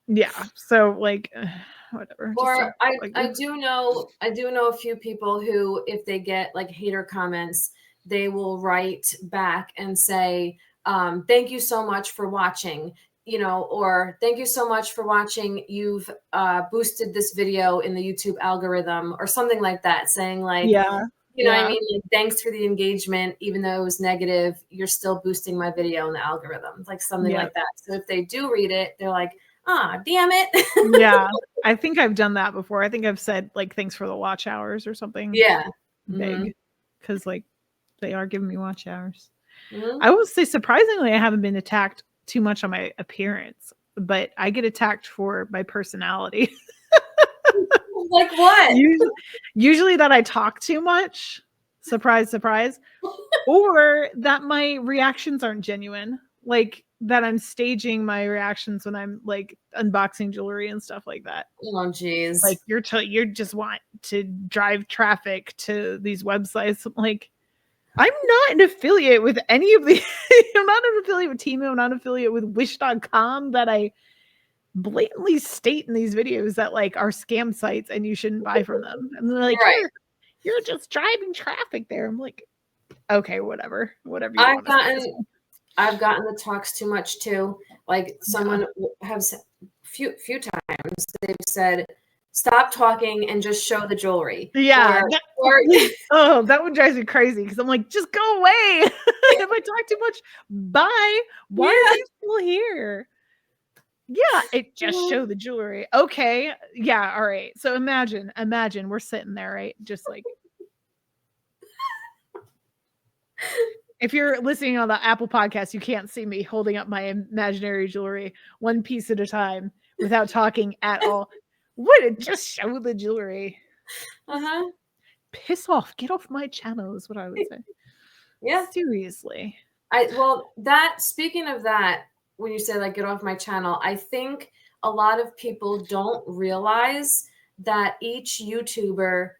Yeah, so like whatever. Or Like, I do know a few people who, if they get like hater comments, they will write back and say, thank you so much for watching, you know, or thank you so much for watching. You've boosted this video in the YouTube algorithm or something like that, saying like, yeah, you know what I mean? Like, thanks for the engagement. Even though it was negative, you're still boosting my video in the algorithm, like something yeah, like that. So if they do read it, they're like, ah, damn it. yeah. I think I've done that before. I think I've said like thanks for the watch hours or something Yeah. big, because like they are giving me watch hours. Mm-hmm. I will say surprisingly, I haven't been attacked too much on my appearance, but I get attacked for my personality. Like what? Usually that I talk too much. Surprise, surprise. Or that my reactions aren't genuine. Like that I'm staging my reactions when I'm like unboxing jewelry and stuff like that. Oh, geez. Like you just want to drive traffic to these websites. I'm like, I'm not an affiliate with any of the I'm not an affiliate with Temu. I'm not an affiliate with wish.com that I blatantly state in these videos that like are scam sites and you shouldn't buy from them. And they're like, Right. you're just driving traffic there. I'm like, okay, whatever you I've want to say. I've gotten the talks too much too. Like someone has few times they've said, stop talking and just show the jewelry. Yeah. Or Oh, that one drives me crazy because I'm like, just go away. If I talk too much, bye. Why are you still here? Yeah, it just show the jewelry. Okay. Yeah, all right. So imagine we're sitting there, right? Just like if you're listening on the Apple podcast, you can't see me holding up my imaginary jewelry one piece at a time without talking at all. Would it just show the jewelry? uh-huh. Piss off. Get off my channel is what I would say. Yeah. Seriously. Speaking of that, when you say like get off my channel, I think a lot of people don't realize that each YouTuber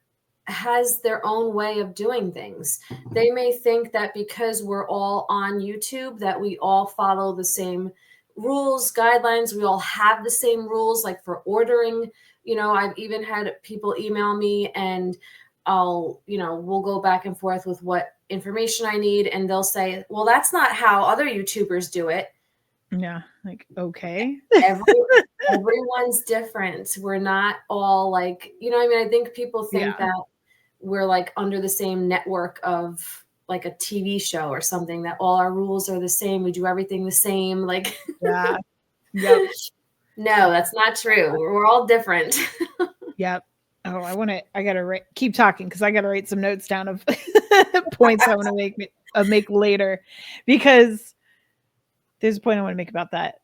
has their own way of doing things. They may think that because we're all on YouTube that we all follow the same rules, guidelines, we all have the same rules, like for ordering. You know, I've even had people email me and we'll go back and forth with what information I need. And they'll say, well, that's not how other YouTubers do it. Yeah. Like, okay. Everyone's different. We're not all like, you know what I mean? I think people think Yeah. that we're like under the same network of like a TV show or something, that all our rules are the same. We do everything the same. Like, Yeah. Yep. no, that's not true. We're all different. Yep. Oh, I gotta keep talking because I gotta write some notes down of points I want to make later, because there's a point I want to make about that.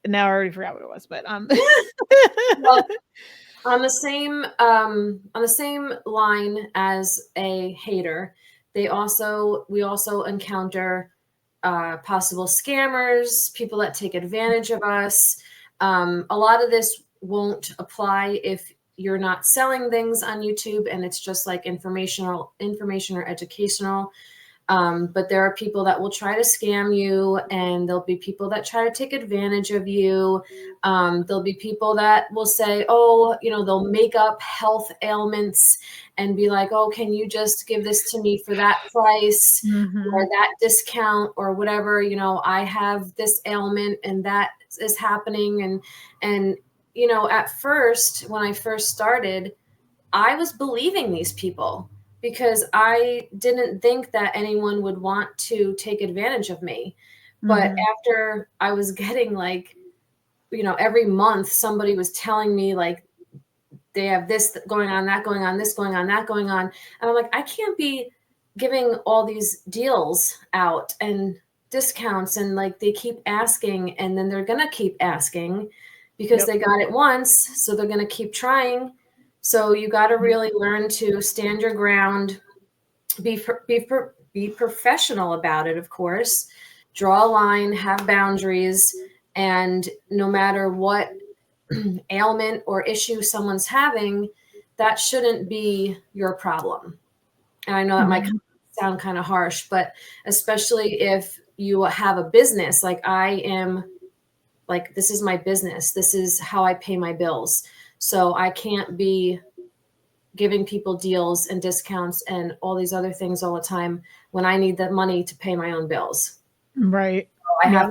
Now I already forgot what it was, but Well, on the same line as a hater, we also encounter possible scammers, people that take advantage of us. A lot of this won't apply if you're not selling things on YouTube and it's just like information or educational. But there are people that will try to scam you, and there'll be people that try to take advantage of you. There'll be people that will say, oh, they'll make up health ailments and be like, oh, can you just give this to me for that price or that discount or whatever? I have this ailment and that is happening. And at first, when I first started, I was believing these people because I didn't think that anyone would want to take advantage of me. But after I was getting like, every month somebody was telling me like they have this going on, that going on, this going on, that going on. And I'm like, I can't be giving all these deals out and discounts, and like they keep asking, and then they're going to keep asking because they got it once. So they're going to keep trying. So you got to really learn to stand your ground, be professional about it, of course, draw a line, have boundaries, and no matter what ailment or issue someone's having, that shouldn't be your problem. And I know that might sound kind of harsh, but especially if you have a business, like I am, like this is my business. This is how I pay my bills. So I can't be giving people deals and discounts and all these other things all the time when I need that money to pay my own bills. Right. So I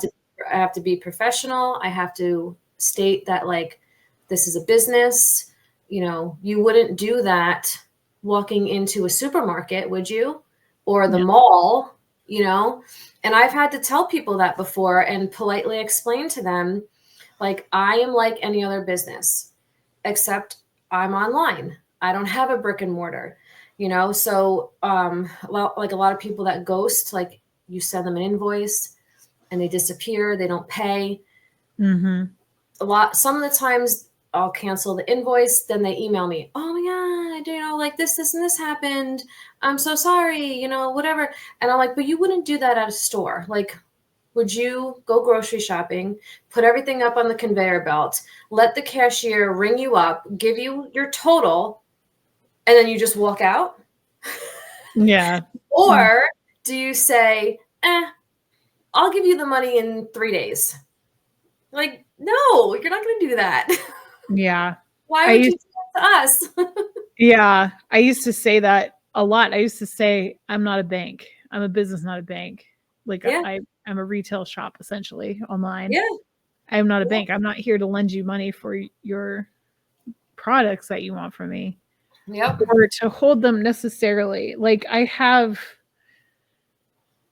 have to be professional. I have to state that like this is a business. You wouldn't do that walking into a supermarket, would you? Or the mall, And I've had to tell people that before and politely explain to them, like, I am like any other business, except I'm online. I don't have a brick and mortar, So like a lot of people that ghost, like you send them an invoice and they disappear, they don't pay. Some of the times I'll cancel the invoice, then they email me, oh my God, like this and this happened. I'm so sorry, whatever. And I'm like, but you wouldn't do that at a store. Like, would you go grocery shopping, put everything up on the conveyor belt, let the cashier ring you up, give you your total, and then you just walk out? Yeah. Or do you say, I'll give you the money in 3 days? Like, no, you're not going to do that. Yeah. Why would you do that to us? Yeah. I used to say that a lot. I used to say, I'm not a bank. I'm a business, not a bank. Like I'm a retail shop, essentially, online. Yeah. I'm not a bank. I'm not here to lend you money for your products that you want from me. Yep. Or to hold them necessarily. Like I have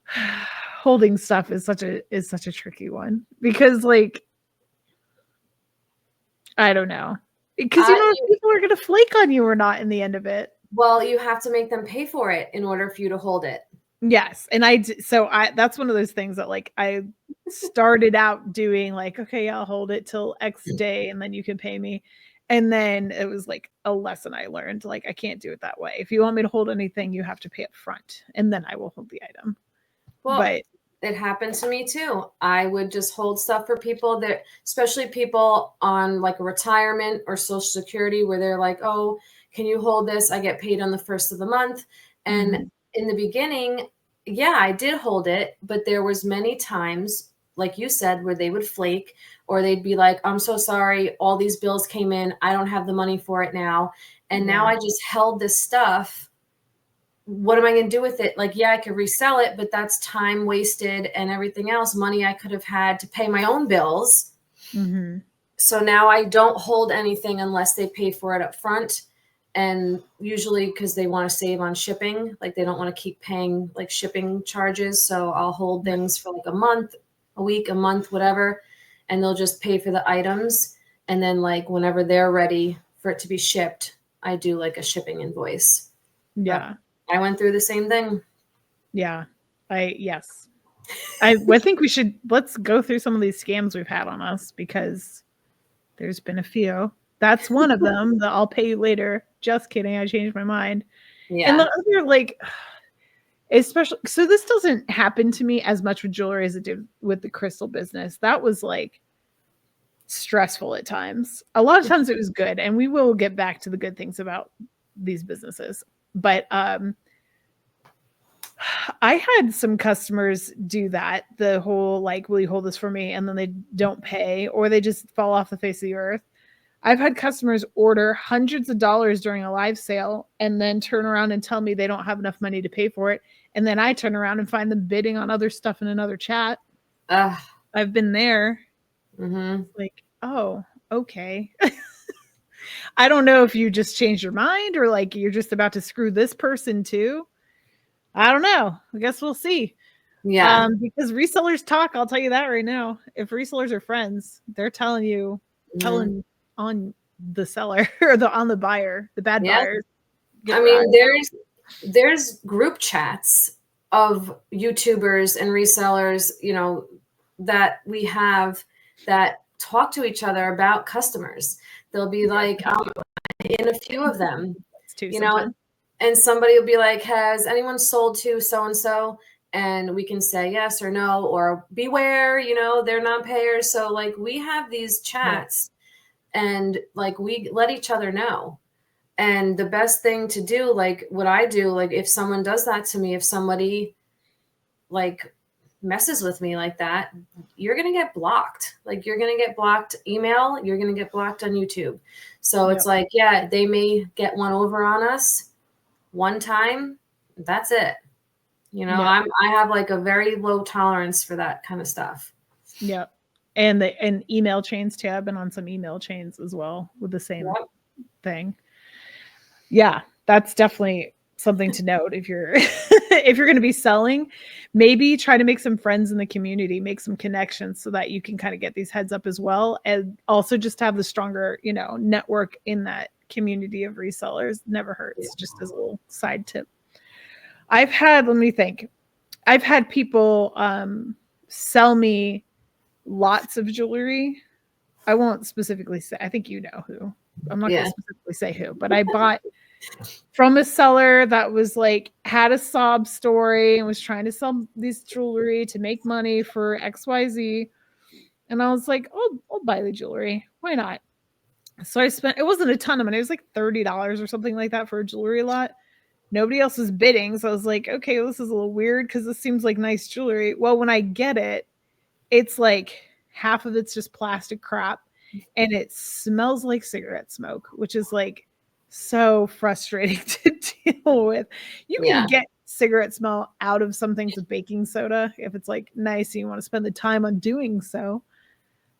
holding stuff is such a tricky one, because like I don't know. Because if people are gonna flake on you or not in the end of it. Well, you have to make them pay for it in order for you to hold it. Yes. And that's one of those things that like I started out doing, like, okay, I'll hold it till X day and then you can pay me. And then it was like a lesson I learned, like, I can't do it that way. If you want me to hold anything, you have to pay up front and then I will hold the item. Well, but it happened to me too. I would just hold stuff for people that, especially people on like a retirement or Social Security, where they're like, oh, can you hold this? I get paid on the first of the month. And in the beginning, yeah, I did hold it, but there was many times, like you said, where they would flake, or they'd be like, I'm so sorry, all these bills came in, I don't have the money for it now. And now I just held this stuff what am I going to do with it? Like, yeah, I could resell it, but that's time wasted and everything else, money I could have had to pay my own bills. Mm-hmm. So now I don't hold anything unless they pay for it up front. And usually because they want to save on shipping, like they don't want to keep paying like shipping charges. So I'll hold things for like a month, a week, a month, whatever. And they'll just pay for the items. And then like whenever they're ready for it to be shipped, I do like a shipping invoice. Yeah. But I went through the same thing. Yeah. Yes. I think let's go through some of these scams we've had on us, because there's been a few. That's one of them, the I'll pay you later. Just kidding. I changed my mind. Yeah. And the other, like, especially, so this doesn't happen to me as much with jewelry as it did with the crystal business. That was like stressful at times. A lot of times it was good, and we will get back to the good things about these businesses. But I had some customers do that, the whole like, will you hold this for me? And then they don't pay, or they just fall off the face of the earth. I've had customers order hundreds of dollars during a live sale and then turn around and tell me they don't have enough money to pay for it. And then I turn around and find them bidding on other stuff in another chat. I've been there. Mm-hmm. Like, oh, okay. I don't know if you just changed your mind or like you're just about to screw this person too. I don't know. I guess we'll see. Yeah. Because resellers talk, I'll tell you that right now. If resellers are friends, they're telling you, telling on the seller or on the buyer, the bad buyers. I mean, there's group chats of YouTubers and resellers, you know, that we have that talk to each other about customers. They'll be like, in a few of them, you know, and somebody will be like, has anyone sold to so-and-so? And we can say yes or no, or beware, you know, they're non-payers. So like we have these chats and like we let each other know. And the best thing to do, like what I do, like if someone does that to me, if somebody like messes with me like that, you're going to get blocked. Like you're going to get blocked email, you're going to get blocked on YouTube. So it's like, yeah, they may get one over on us one time. That's it. You know, I have like a very low tolerance for that kind of stuff. Yeah. And email chains too. I've been on some email chains as well with the same thing. Yeah, that's definitely something to note. If you're if you're going to be selling, maybe try to make some friends in the community, make some connections so that you can kind of get these heads up as well. And also just have the stronger, you know, network in that community of resellers. Never hurts, just as a little side tip. I've had people sell me lots of jewelry. I won't specifically say, I think you know who. I'm not going to specifically say who, but I bought from a seller that was like, had a sob story and was trying to sell these jewelry to make money for XYZ. And I was like, oh, I'll buy the jewelry. Why not? So I spent, it wasn't a ton of money. It was like $30 or something like that for a jewelry lot. Nobody else was bidding. So I was like, okay, well, this is a little weird because this seems like nice jewelry. Well, when I get it, it's like half of it's just plastic crap and it smells like cigarette smoke, which is like so frustrating to deal with. You can get cigarette smell out of some things with baking soda if it's like nice and you want to spend the time on doing so.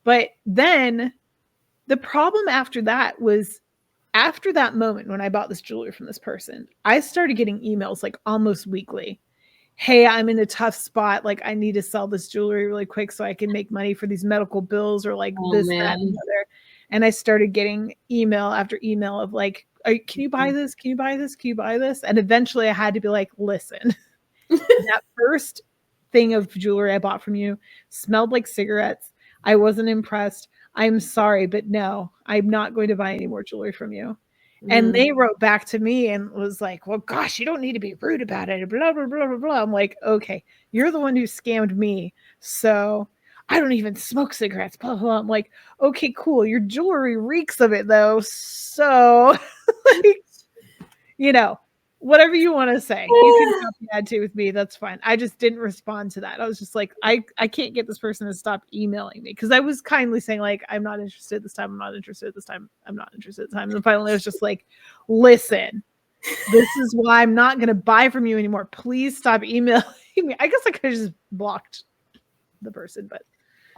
But then the problem after that was, after that moment when I bought this jewelry from this person, I started getting emails like almost weekly. Hey, I'm in a tough spot. Like, I need to sell this jewelry really quick so I can make money for these medical bills or like this, that, and the other. And I started getting email after email of like, can you buy this? Can you buy this? Can you buy this? And eventually I had to be like, listen, that first thing of jewelry I bought from you smelled like cigarettes. I wasn't impressed. I'm sorry, but no, I'm not going to buy any more jewelry from you. And they wrote back to me and was like, well, gosh, you don't need to be rude about it. Blah, blah, blah, blah, blah. I'm like, okay, you're the one who scammed me. So I don't even smoke cigarettes. Blah, blah. I'm like, okay, cool. Your jewelry reeks of it though. So, like, you know, whatever you want to say, you can copy that too with me. That's fine. I just didn't respond to that. I was just like, I can't get this person to stop emailing me, because I was kindly saying like, I'm not interested this time. I'm not interested this time. I'm not interested this time. And finally I was just like, listen, This is why I'm not going to buy from you anymore. Please stop emailing me. I guess I could have just blocked the person, but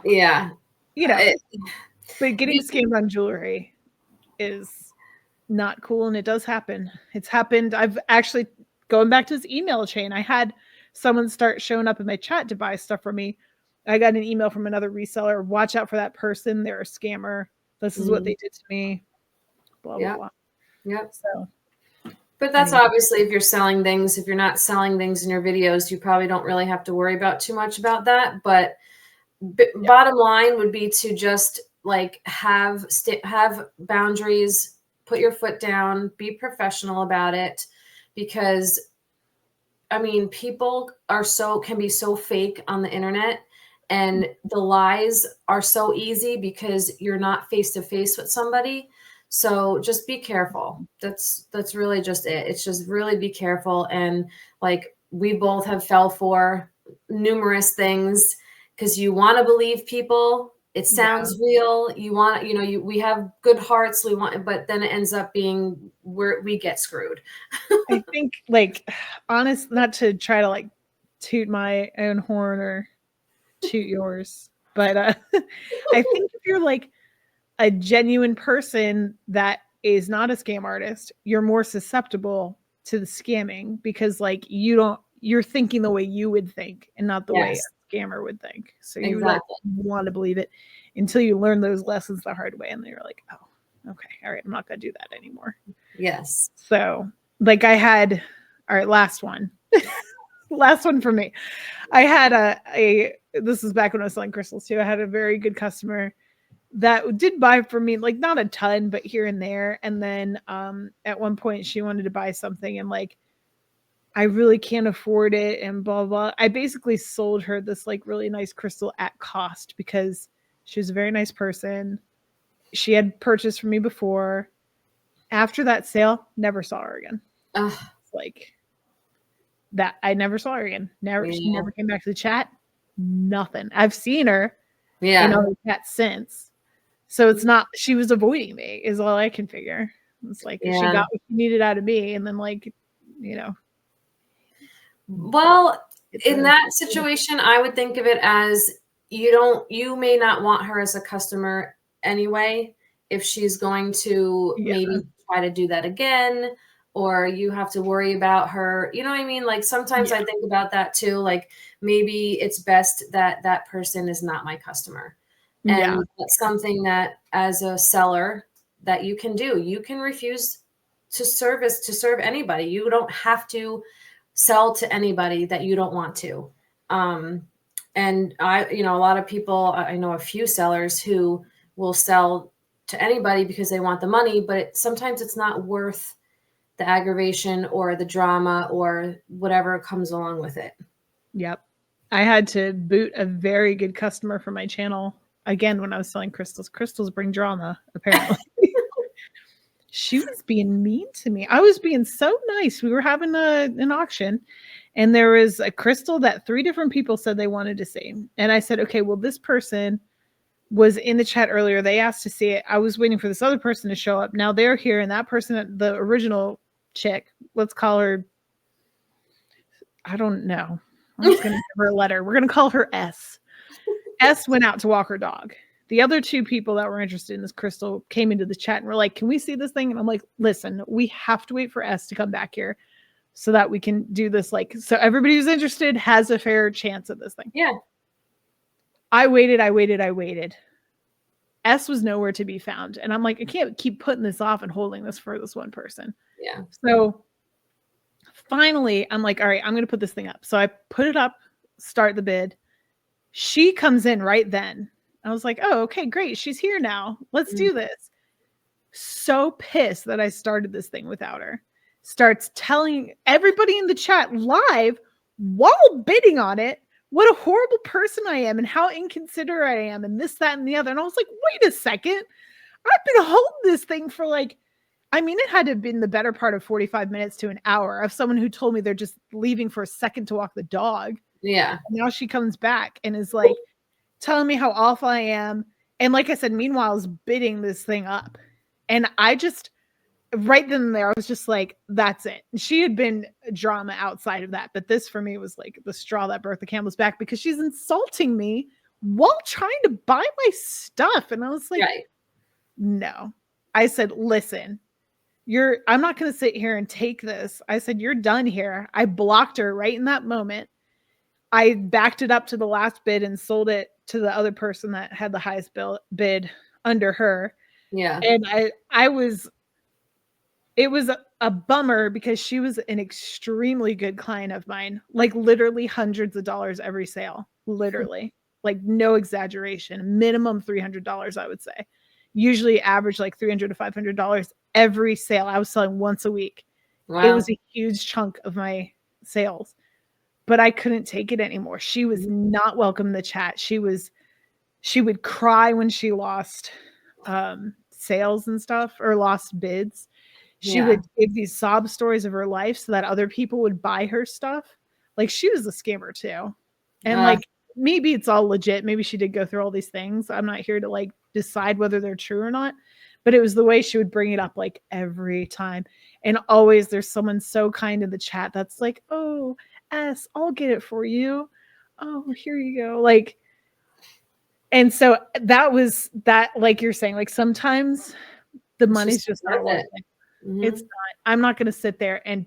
yeah, but getting scammed on jewelry is not cool, and it does happen. It's happened. I've actually, going back to this email chain, I had someone start showing up in my chat to buy stuff from me. I got an email from another reseller. Watch out for that person. They're a scammer. This is what they did to me. Blah, blah, blah. Yep. So, but that's obviously if you're selling things. If you're not selling things in your videos, you probably don't really have to worry about too much about that. But bottom line would be to just like have boundaries, put your foot down, be professional about it, because I mean, people can be so fake on the internet, and the lies are so easy because you're not face to face with somebody. So just be careful. That's really just it. It's just really be careful. And like we both have fell for numerous things because you want to believe people. It sounds real. You want, we have good hearts. We want, but then it ends up being where we get screwed. I think, like, honest, not to try to like toot my own horn or toot yours, but I think if you're like a genuine person that is not a scam artist, you're more susceptible to the scamming because like you're thinking the way you would think and not the way a scammer would think. So you like want to believe it until you learn those lessons the hard way, and then you're like, oh, okay, all right, I'm not gonna do that anymore. Yes. So like all right, last one. Last one for me. I had this is back when I was selling crystals too. I had a very good customer that did buy from me, like not a ton, but here and there. And then at one point she wanted to buy something and like, I really can't afford it and blah, blah. I basically sold her this like really nice crystal at cost because she was a very nice person. She had purchased from me before. After that sale, never saw her again. Like that. I never saw her again. She never came back to the chat. Nothing. I've seen her in other chats since. So it's not, she was avoiding me is all I can figure. It's like she got what she needed out of me. And then like, Well, in that situation, I would think of it as you may not want her as a customer anyway, if she's going to maybe try to do that again, or you have to worry about her. You know what I mean? Like sometimes I think about that too. Like maybe it's best that that person is not my customer. And that's something that as a seller that you can do. You can refuse to serve anybody. You don't have to sell to anybody that you don't want to. And a lot of people, I know a few sellers who will sell to anybody because they want the money, but sometimes it's not worth the aggravation or the drama or whatever comes along with it. Yep. I had to boot a very good customer for my channel. Again, when I was selling crystals, crystals bring drama, apparently. She was being mean to me. I was being so nice. We were having an auction, and there was a crystal that 3 different people said they wanted to see. And I said, okay, well, this person was in the chat earlier. They asked to see it. I was waiting for this other person to show up. Now they're here, and that person, the original chick, let's call her, I don't know. I'm just going to give her a letter. We're going to call her S. S went out to walk her dog. The other 2 people that were interested in this crystal came into the chat and were like, can we see this thing? And I'm like, listen, we have to wait for S to come back here so that we can do this. Like, so everybody who's interested has a fair chance at this thing. Yeah. I waited. S was nowhere to be found. And I'm like, I can't keep putting this off and holding this for this one person. Yeah. So finally, I'm like, all right, I'm going to put this thing up. So I put it up, start the bid. She comes in right then. I was like, oh, okay, great. She's here now. Let's do this. So pissed that I started this thing without her. Starts telling everybody in the chat live while bidding on it what a horrible person I am and how inconsiderate I am and this, that, and the other. And I was like, wait a second. I've been holding this thing for like, I mean, it had to have been the better part of 45 minutes to an hour of someone who told me they're just leaving for a second to walk the dog. Yeah. And now she comes back and is like telling me how awful I am. And like I said, meanwhile, is bidding this thing up. And I just right then and there, I was just like, that's it. And she had been drama outside of that, but this for me was like the straw that broke the camel's back, because she's insulting me while trying to buy my stuff. And I was like, Right. no. I said, listen, I'm not going to sit here and take this. I said, you're done here. I blocked her right in that moment. I backed it up to the last bid and sold it to the other person that had the highest bid under her. Yeah. And it was a bummer, because she was an extremely good client of mine, like literally hundreds of dollars every sale, literally, like no exaggeration, minimum $300, I would say. Usually average like $300 to $500 every sale. I was selling once a week. Wow. It was a huge chunk of my sales, but I couldn't take it anymore. She was not welcome in the chat. She would cry when she lost sales and stuff, or lost bids. She would give these sob stories of her life so that other people would buy her stuff. Like, she was a scammer too. And like, maybe it's all legit. Maybe she did go through all these things. I'm not here to like decide whether they're true or not, but it was the way she would bring it up like every time. And always there's someone so kind in the chat that's like, oh, I'll get it for you. Oh, here you go. Like, and so that was that, like you're saying, like sometimes the money's just not worth it. Mm-hmm. It's not. I'm not going to sit there and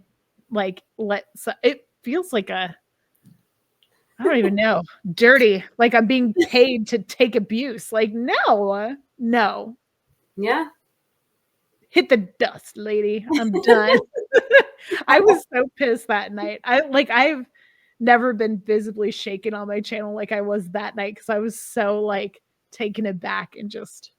like it feels like I don't even know, dirty, like I'm being paid to take abuse. Like, no. Yeah. Hit the dust, lady. I'm done. I was so pissed that night. I've never been visibly shaken on my channel like I was that night, because I was so like taken aback and just.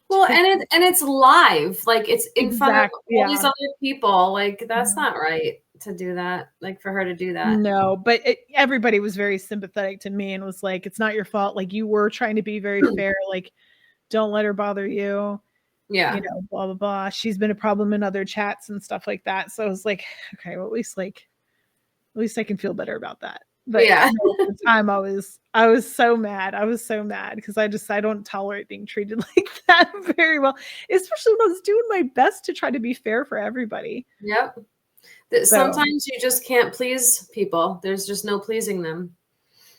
Well, and it's live, like it's in front of all these other people. Like, that's not right to do that. Like, for her to do that. No, but everybody was very sympathetic to me and was like, it's not your fault. Like, you were trying to be very fair. Like, don't let her bother you. Yeah. You know, blah, blah, blah. She's been a problem in other chats and stuff like that. So I was like, okay, well, at least I can feel better about that. But yeah, at the time I was so mad. I was so mad because I don't tolerate being treated like that very well, especially when I was doing my best to try to be fair for everybody. Yep. Sometimes you just can't please people. There's just no pleasing them.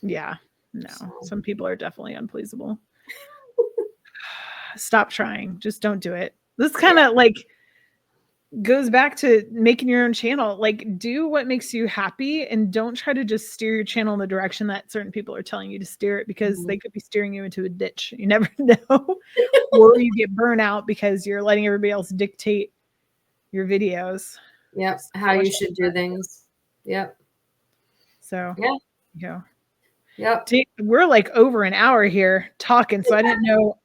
Yeah. No. Some people are definitely unpleasable. Stop trying. Just don't do it. This kind of like goes back to making your own channel. Like, do what makes you happy and don't try to just steer your channel in the direction that certain people are telling you to steer it, because they could be steering you into a ditch. You never know. Or you get burnt out because you're letting everybody else dictate your videos. Yep. How you should do things. Yep. So yeah. Yep. We're like over an hour here talking, so I didn't know.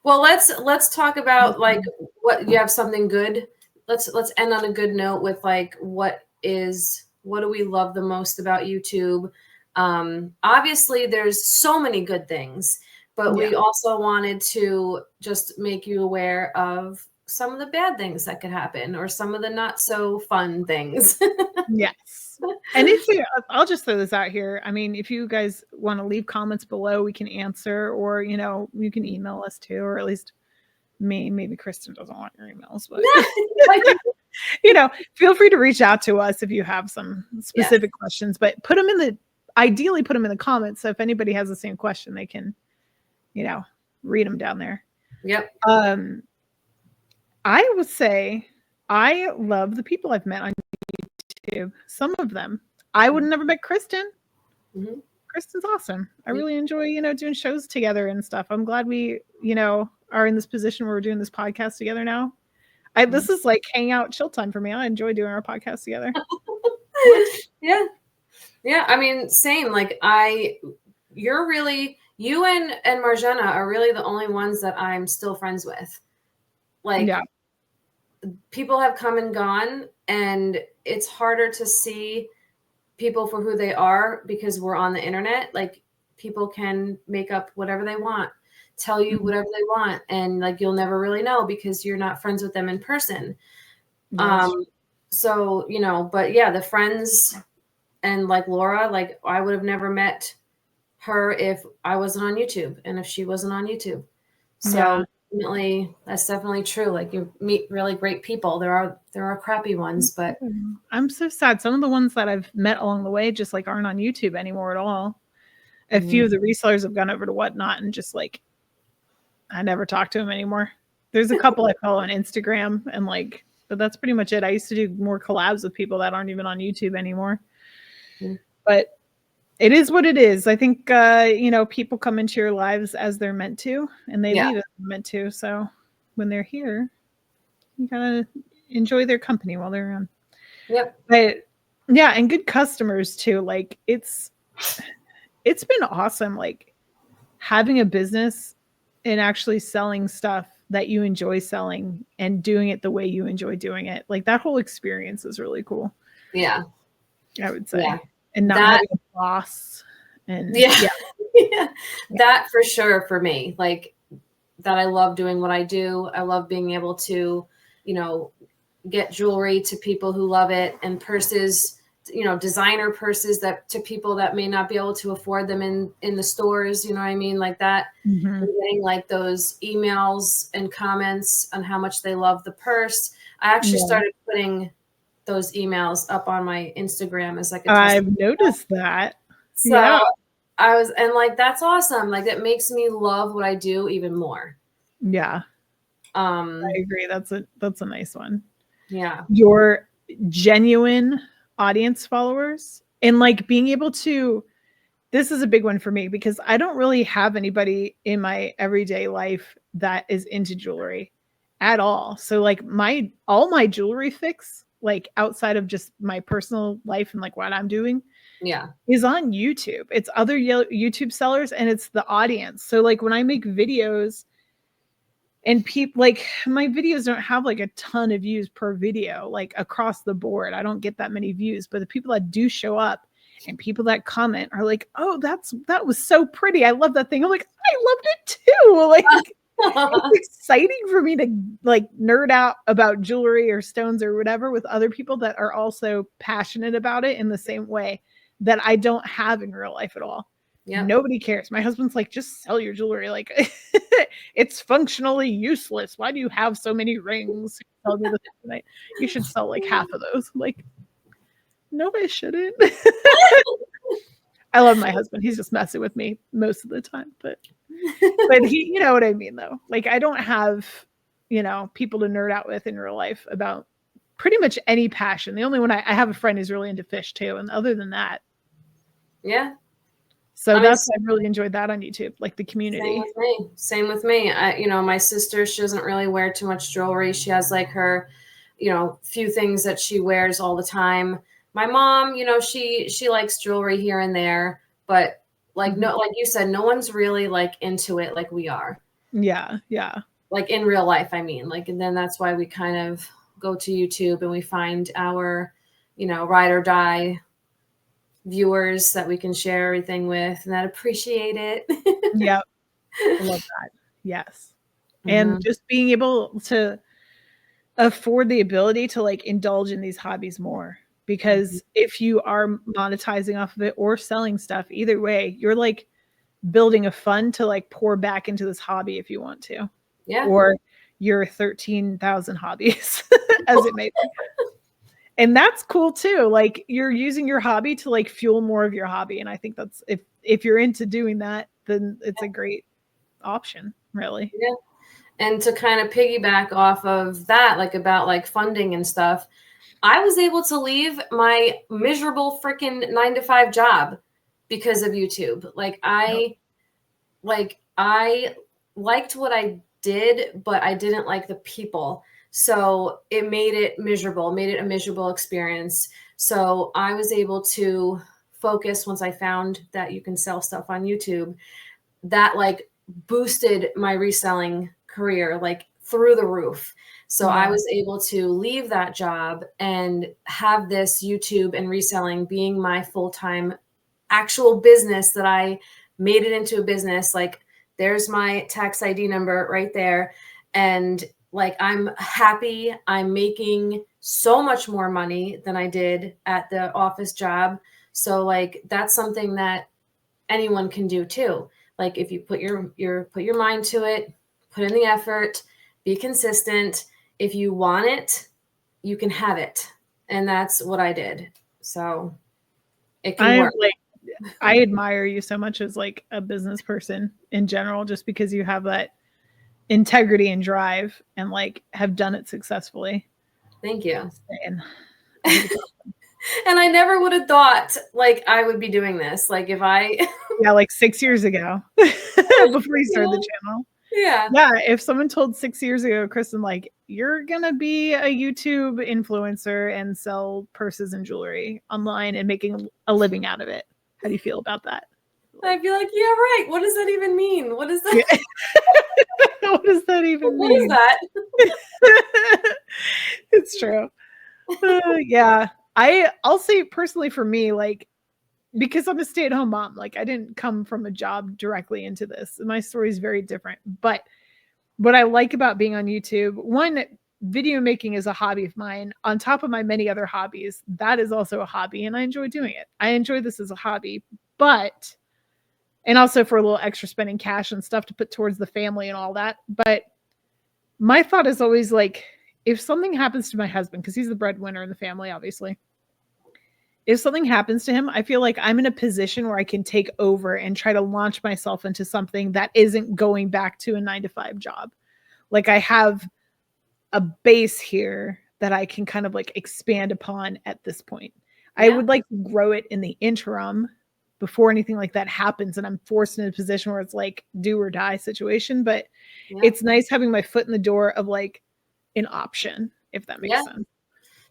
Well, let's talk about like what you have something good. Let's end on a good note with like what do we love the most about YouTube? Obviously there's so many good things, but we also wanted to just make you aware of some of the bad things that could happen, or some of the not so fun things. Yes. And I'll just throw this out here. I mean, if you guys want to leave comments below, we can answer, or, you know, you can email us too, or at least me. Maybe Kristen doesn't want your emails, but you know, feel free to reach out to us if you have some specific questions, but ideally put them in the comments. So if anybody has the same question, they can, you know, read them down there. Yep. I would say I love the people I've met on YouTube. Some of them. I would have never met Kristen. Mm-hmm. Kristen's awesome. I really enjoy, you know, doing shows together and stuff. I'm glad we, you know, are in this position where we're doing this podcast together now. This is like hangout chill time for me. I enjoy doing our podcast together. Yeah. I mean, same. Like you and Marjana are really the only ones that I'm still friends with. Like, people have come and gone, and it's harder to see people for who they are because we're on the internet. Like, people can make up whatever they want, tell you whatever they want, and like you'll never really know because you're not friends with them in person. So, you know, but yeah, the friends, and like Laura, like I would have never met her if I wasn't on YouTube and if she wasn't on YouTube. So That's definitely true. Like you meet really great people. There are crappy ones, but I'm so sad. Some of the ones that I've met along the way just like aren't on YouTube anymore at all. A few of the resellers have gone over to Whatnot and just like I never talk to them anymore. There's a couple I follow on Instagram and like, but that's pretty much it. I used to do more collabs with people that aren't even on YouTube anymore. But it is what it is. I think people come into your lives as they're meant to, and they leave as they're meant to. So when they're here, you gotta enjoy their company while they're around. Yep. But yeah, and good customers too. Like it's been awesome. Like having a business and actually selling stuff that you enjoy selling and doing it the way you enjoy doing it. Like that whole experience is really cool. Yeah. I would say. Yeah. And not having a boss. And yeah. That for sure for me. Like that I love doing what I do. I love being able to, get jewelry to people who love it and purses, designer purses that to people that may not be able to afford them in the stores, you know what I mean? Like that. Mm-hmm. And getting like those emails and comments on how much they love the purse. I actually started putting those emails up on my Instagram as like I've noticed that. So and like that's awesome. Like it makes me love what I do even more. Yeah. I agree. That's a nice one. Yeah. Your genuine audience followers and like being able to this is a big one for me because I don't really have anybody in my everyday life that is into jewelry at all. So like all my jewelry fix, like outside of just my personal life and like what I'm doing, is on YouTube. It's other YouTube sellers and it's the audience. So like when I make videos and people like my videos don't have like a ton of views per video, like across the board. I don't get that many views, but the people that do show up and people that comment are like, oh, that was so pretty. I love that thing. I'm like, I loved it too. Like it's exciting for me to like nerd out about jewelry or stones or whatever with other people that are also passionate about it in the same way that I don't have in real life at all. Nobody cares. My husband's like, just sell your jewelry. Like it's functionally useless. Why do you have so many rings? You should sell like half of those. I'm like, no, I shouldn't. I love my husband. He's just messing with me most of the time, but he, you know what I mean though? Like I don't have, people to nerd out with in real life about pretty much any passion. The only one I have a friend who's really into fish too. And other than that. Yeah. So I really enjoyed that on YouTube, like the community. Same with me. My sister, she doesn't really wear too much jewelry. She has like her, few things that she wears all the time. My mom, she likes jewelry here and there, but like like you said, no one's really like into it like we are. Yeah, yeah. Like in real life, I mean, like, and then that's why we kind of go to YouTube and we find our, ride or die viewers that we can share everything with and that appreciate it. Yep. I love that. Yes. And just being able to afford the ability to like indulge in these hobbies more because if you are monetizing off of it or selling stuff, either way, you're like building a fund to like pour back into this hobby if you want to. Yeah. Or your 13,000 hobbies as it may be. And that's cool too. Like you're using your hobby to like fuel more of your hobby. And I think that's if you're into doing that, then it's a great option, really. Yeah. And to kind of piggyback off of that, like about like funding and stuff, I was able to leave my miserable freaking 9-to-5 job because of YouTube. Like I liked what I did, but I didn't like the people. So it made it miserable, made it a miserable experience. So I was able to focus once I found that you can sell stuff on YouTube. That like boosted my reselling career like through the roof. So I was able to leave that job and have this YouTube and reselling being my full-time actual business that I made it into a business. Like there's my tax ID number right there. And like, I'm happy. I'm making so much more money than I did at the office job. So like, that's something that anyone can do too. Like if you put your mind to it, put in the effort, be consistent. If you want it, you can have it. And that's what I did. So it can work. I admire you so much as like a business person in general, just because you have that integrity and drive and like have done it successfully. Thank you. And I never would have thought like I would be doing this. Like if I yeah, like 6 years ago before you started the channel. Yeah. Yeah. If someone told 6 years ago, Kristen, like you're going to be a YouTube influencer and sell purses and jewelry online and making a living out of it, how do you feel about that? I'd be like, yeah, right. What does that even mean? What is that? Yeah. What does that even mean? What is that? It's true. Yeah. I'll say personally for me, like, because I'm a stay-at-home mom, like I didn't come from a job directly into this. My story is very different. But what I like about being on YouTube, one, video making is a hobby of mine. On top of my many other hobbies, that is also a hobby, and I enjoy doing it. I enjoy this as a hobby, and also for a little extra spending cash and stuff to put towards the family and all that. But my thought is always like, if something happens to my husband, because he's the breadwinner in the family, obviously, if something happens to him, I feel like I'm in a position where I can take over and try to launch myself into something that isn't going back to a 9-to-5 job. Like I have a base here that I can kind of like expand upon at this point. Yeah. I would like to grow it in the interim before anything like that happens and I'm forced in a position where it's like do or die situation. But it's nice having my foot in the door of like an option, if that makes sense.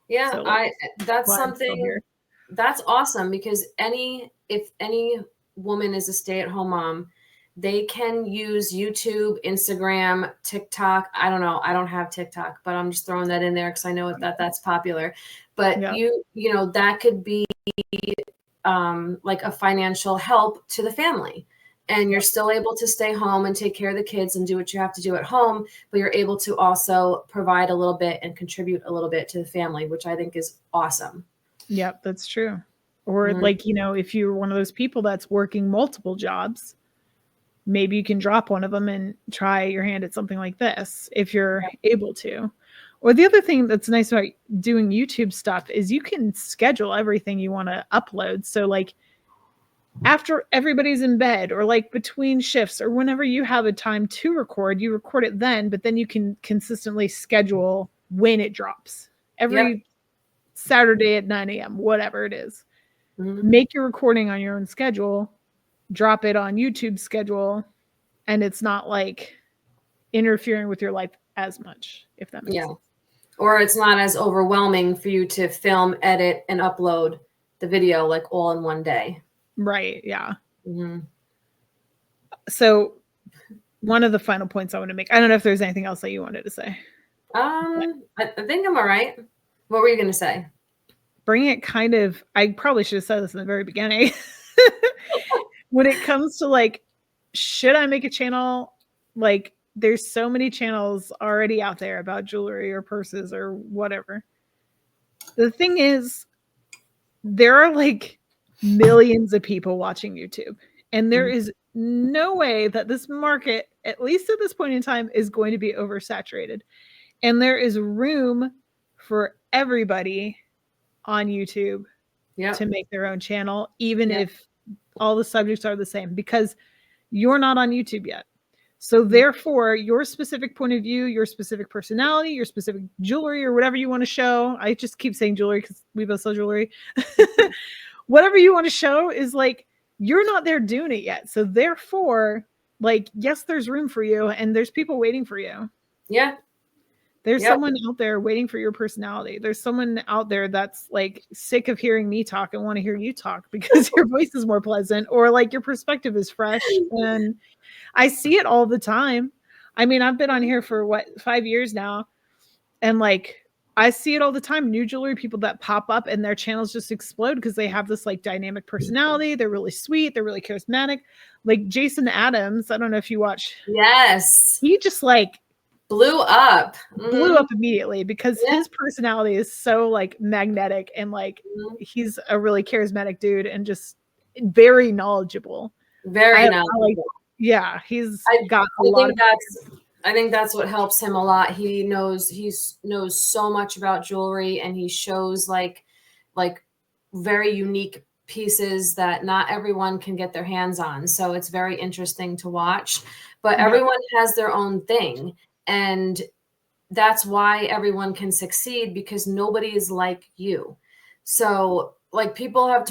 Yeah, so, like, that's something that's awesome, because if any woman is a stay-at-home mom, they can use YouTube, Instagram, TikTok. I don't know. I don't have TikTok, but I'm just throwing that in there because I know that's popular. But you know, that could be like a financial help to the family. And you're still able to stay home and take care of the kids and do what you have to do at home, but you're able to also provide a little bit and contribute a little bit to the family, which I think is awesome. Yep, that's true. Or like, you know, if you're one of those people that's working multiple jobs, maybe you can drop one of them and try your hand at something like this if you're able to. Or the other thing that's nice about doing YouTube stuff is you can schedule everything you want to upload. So like after everybody's in bed or like between shifts or whenever you have a time to record, you record it then, but then you can consistently schedule when it drops. Every Saturday at 9 a.m., whatever it is. Make your recording on your own schedule, drop it on YouTube schedule, and it's not like interfering with your life as much, if that makes sense. Or it's not as overwhelming for you to film, edit, and upload the video like all in one day. Right, yeah. So one of the final points I want to make, I don't know if there's anything else that you wanted to say. I think I'm all right. What were you going to say? Bring it kind of, I probably should have said this in the very beginning. When it comes to like, should I make a channel? Like there's so many channels already out there about jewelry or purses or whatever. The thing is, there are like millions of people watching YouTube, and there is no way that this market, at least at this point in time, is going to be oversaturated. And there is room for everybody on YouTube to make their own channel, even if all the subjects are the same, because you're not on YouTube yet. So therefore, your specific point of view, your specific personality, your specific jewelry or whatever you want to show. I just keep saying jewelry because we both sell jewelry. Whatever you want to show is like, you're not there doing it yet. So therefore, like, yes, there's room for you and there's people waiting for you. Yeah. There's someone out there waiting for your personality. There's someone out there that's like sick of hearing me talk and want to hear you talk because your voice is more pleasant or like your perspective is fresh. And I see it all the time. I mean, I've been on here for 5 years now. And like, I see it all the time. New jewelry people that pop up and their channels just explode because they have this like dynamic personality. They're really sweet. They're really charismatic. Like Jason Adams. I don't know if you watch. Yes. He just like blew up immediately because his personality is so like magnetic and like he's a really charismatic dude and just very knowledgeable. Very knowledgeable. He's got a lot of I think that's what helps him a lot. He knows so much about jewelry, and he shows like very unique pieces that not everyone can get their hands on. So it's very interesting to watch. But everyone has their own thing, and that's why everyone can succeed, because nobody is like you. So like people have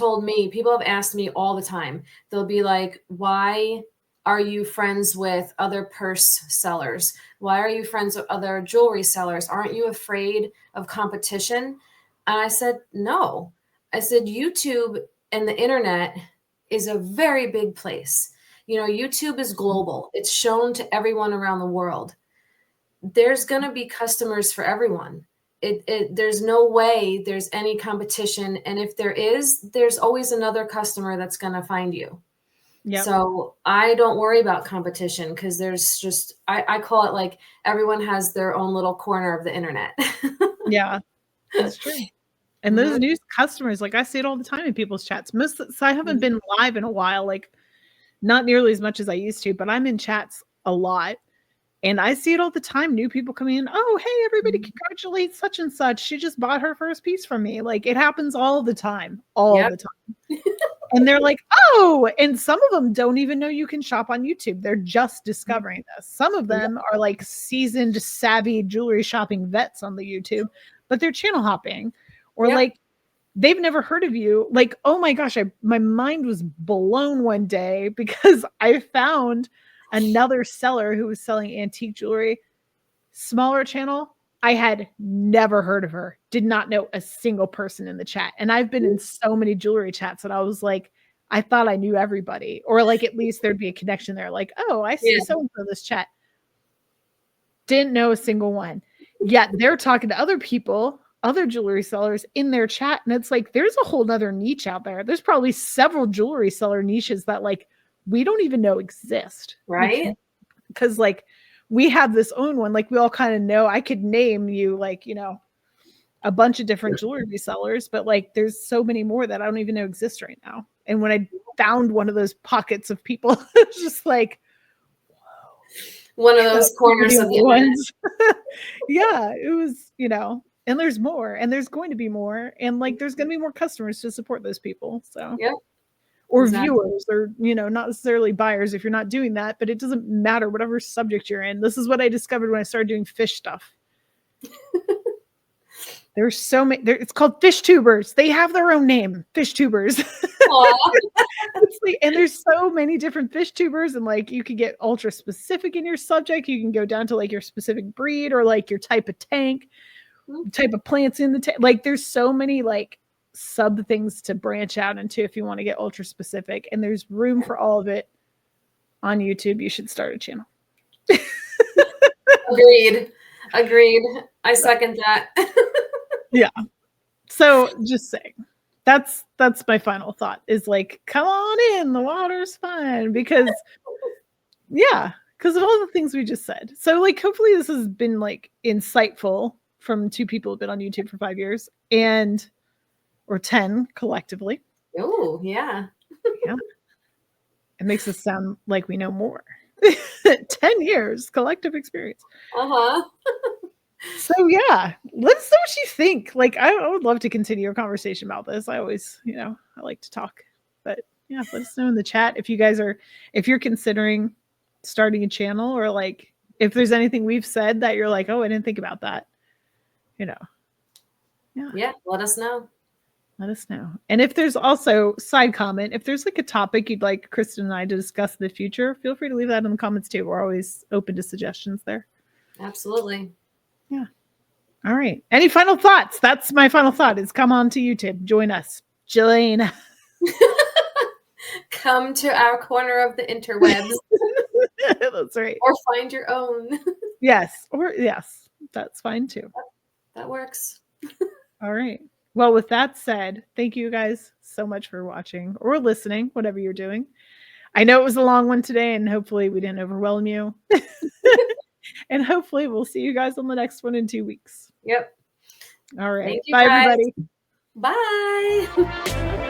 asked me all the time. They'll be like, why are you friends with other purse sellers? Why are you friends with other jewelry sellers? Aren't you afraid of competition? And I said, no. I said, YouTube and the internet is a very big place. You know, YouTube is global. It's shown to everyone around the world. There's going to be customers for everyone. There's no way there's any competition. And if there is, there's always another customer that's going to find you. Yep. So I don't worry about competition, because there's just, I call it like everyone has their own little corner of the internet. Yeah, that's true. And those new customers, like I see it all the time in people's chats. So I haven't been live in a while, like not nearly as much as I used to, but I'm in chats a lot. And I see it all the time. New people coming in. Oh, hey, everybody, congratulate such and such. She just bought her first piece from me. Like it happens all the time, the time. And they're like, oh, and some of them don't even know you can shop on YouTube. They're just discovering this. Some of them are like seasoned, savvy jewelry shopping vets on the YouTube, but they're channel hopping, or like they've never heard of you. Like, oh my gosh, my mind was blown one day because I found another seller who was selling antique jewelry, smaller channel. I had never heard of her, did not know a single person in the chat. And I've been in so many jewelry chats that I was like, I thought I knew everybody, or like at least there'd be a connection there. Like, oh, I see someone from this chat. Didn't know a single one. Yet they're talking to other people, other jewelry sellers in their chat. And it's like, there's a whole nother niche out there. There's probably several jewelry seller niches that like we don't even know exist. Right. Because like we have this own one, like we all kind of know. I could name you like, you know, a bunch of different jewelry resellers, but like there's so many more that I don't even know exist right now. And when I found one of those pockets of people, it's just like, whoa. One of those corners of the ones. Yeah, it was, you know, and there's more, and there's going to be more, and like there's going to be more customers to support those people. So or viewers, or, you know, not necessarily buyers if you're not doing that, but it doesn't matter, whatever subject you're in. This is what I discovered when I started doing fish stuff. There's so many, it's called fish tubers. They have their own name, fish tubers. And there's so many different fish tubers, and like you can get ultra specific in your subject. You can go down to like your specific breed, or like your type of tank, type of plants in the tank. Like there's so many like sub things to branch out into if you want to get ultra specific, and there's room for all of it on YouTube. You should start a channel. Agreed. I second that. Yeah. So just saying, that's my final thought is like, come on in, the water's fine, because because of all the things we just said. So like hopefully this has been like insightful from two people who've been on YouTube for 5 years, or 10 collectively. Oh, yeah. Yeah. It makes us sound like we know more. 10 years collective experience. So yeah, let us know what you think. Like I would love to continue a conversation about this. I always, you know, I like to talk. But yeah, let us know in the chat if you're considering starting a channel, or like if there's anything we've said that you're like, oh, I didn't think about that. You know. Yeah, let us know. Let us know. And if there's also side comment, if there's like a topic you'd like Kristen and I to discuss in the future, feel free to leave that in the comments too. We're always open to suggestions there. Absolutely. Yeah. All right. Any final thoughts? That's my final thought is come on to YouTube. Join us. Jillian. Come to our corner of the interwebs. That's right. Or find your own. Yes. That's fine too. That works. All right. Well, with that said, thank you guys so much for watching or listening, whatever you're doing. I know it was a long one today, and hopefully we didn't overwhelm you. And hopefully we'll see you guys on the next one in 2 weeks. Yep. All right. Thank you, bye, guys. everybody. Bye.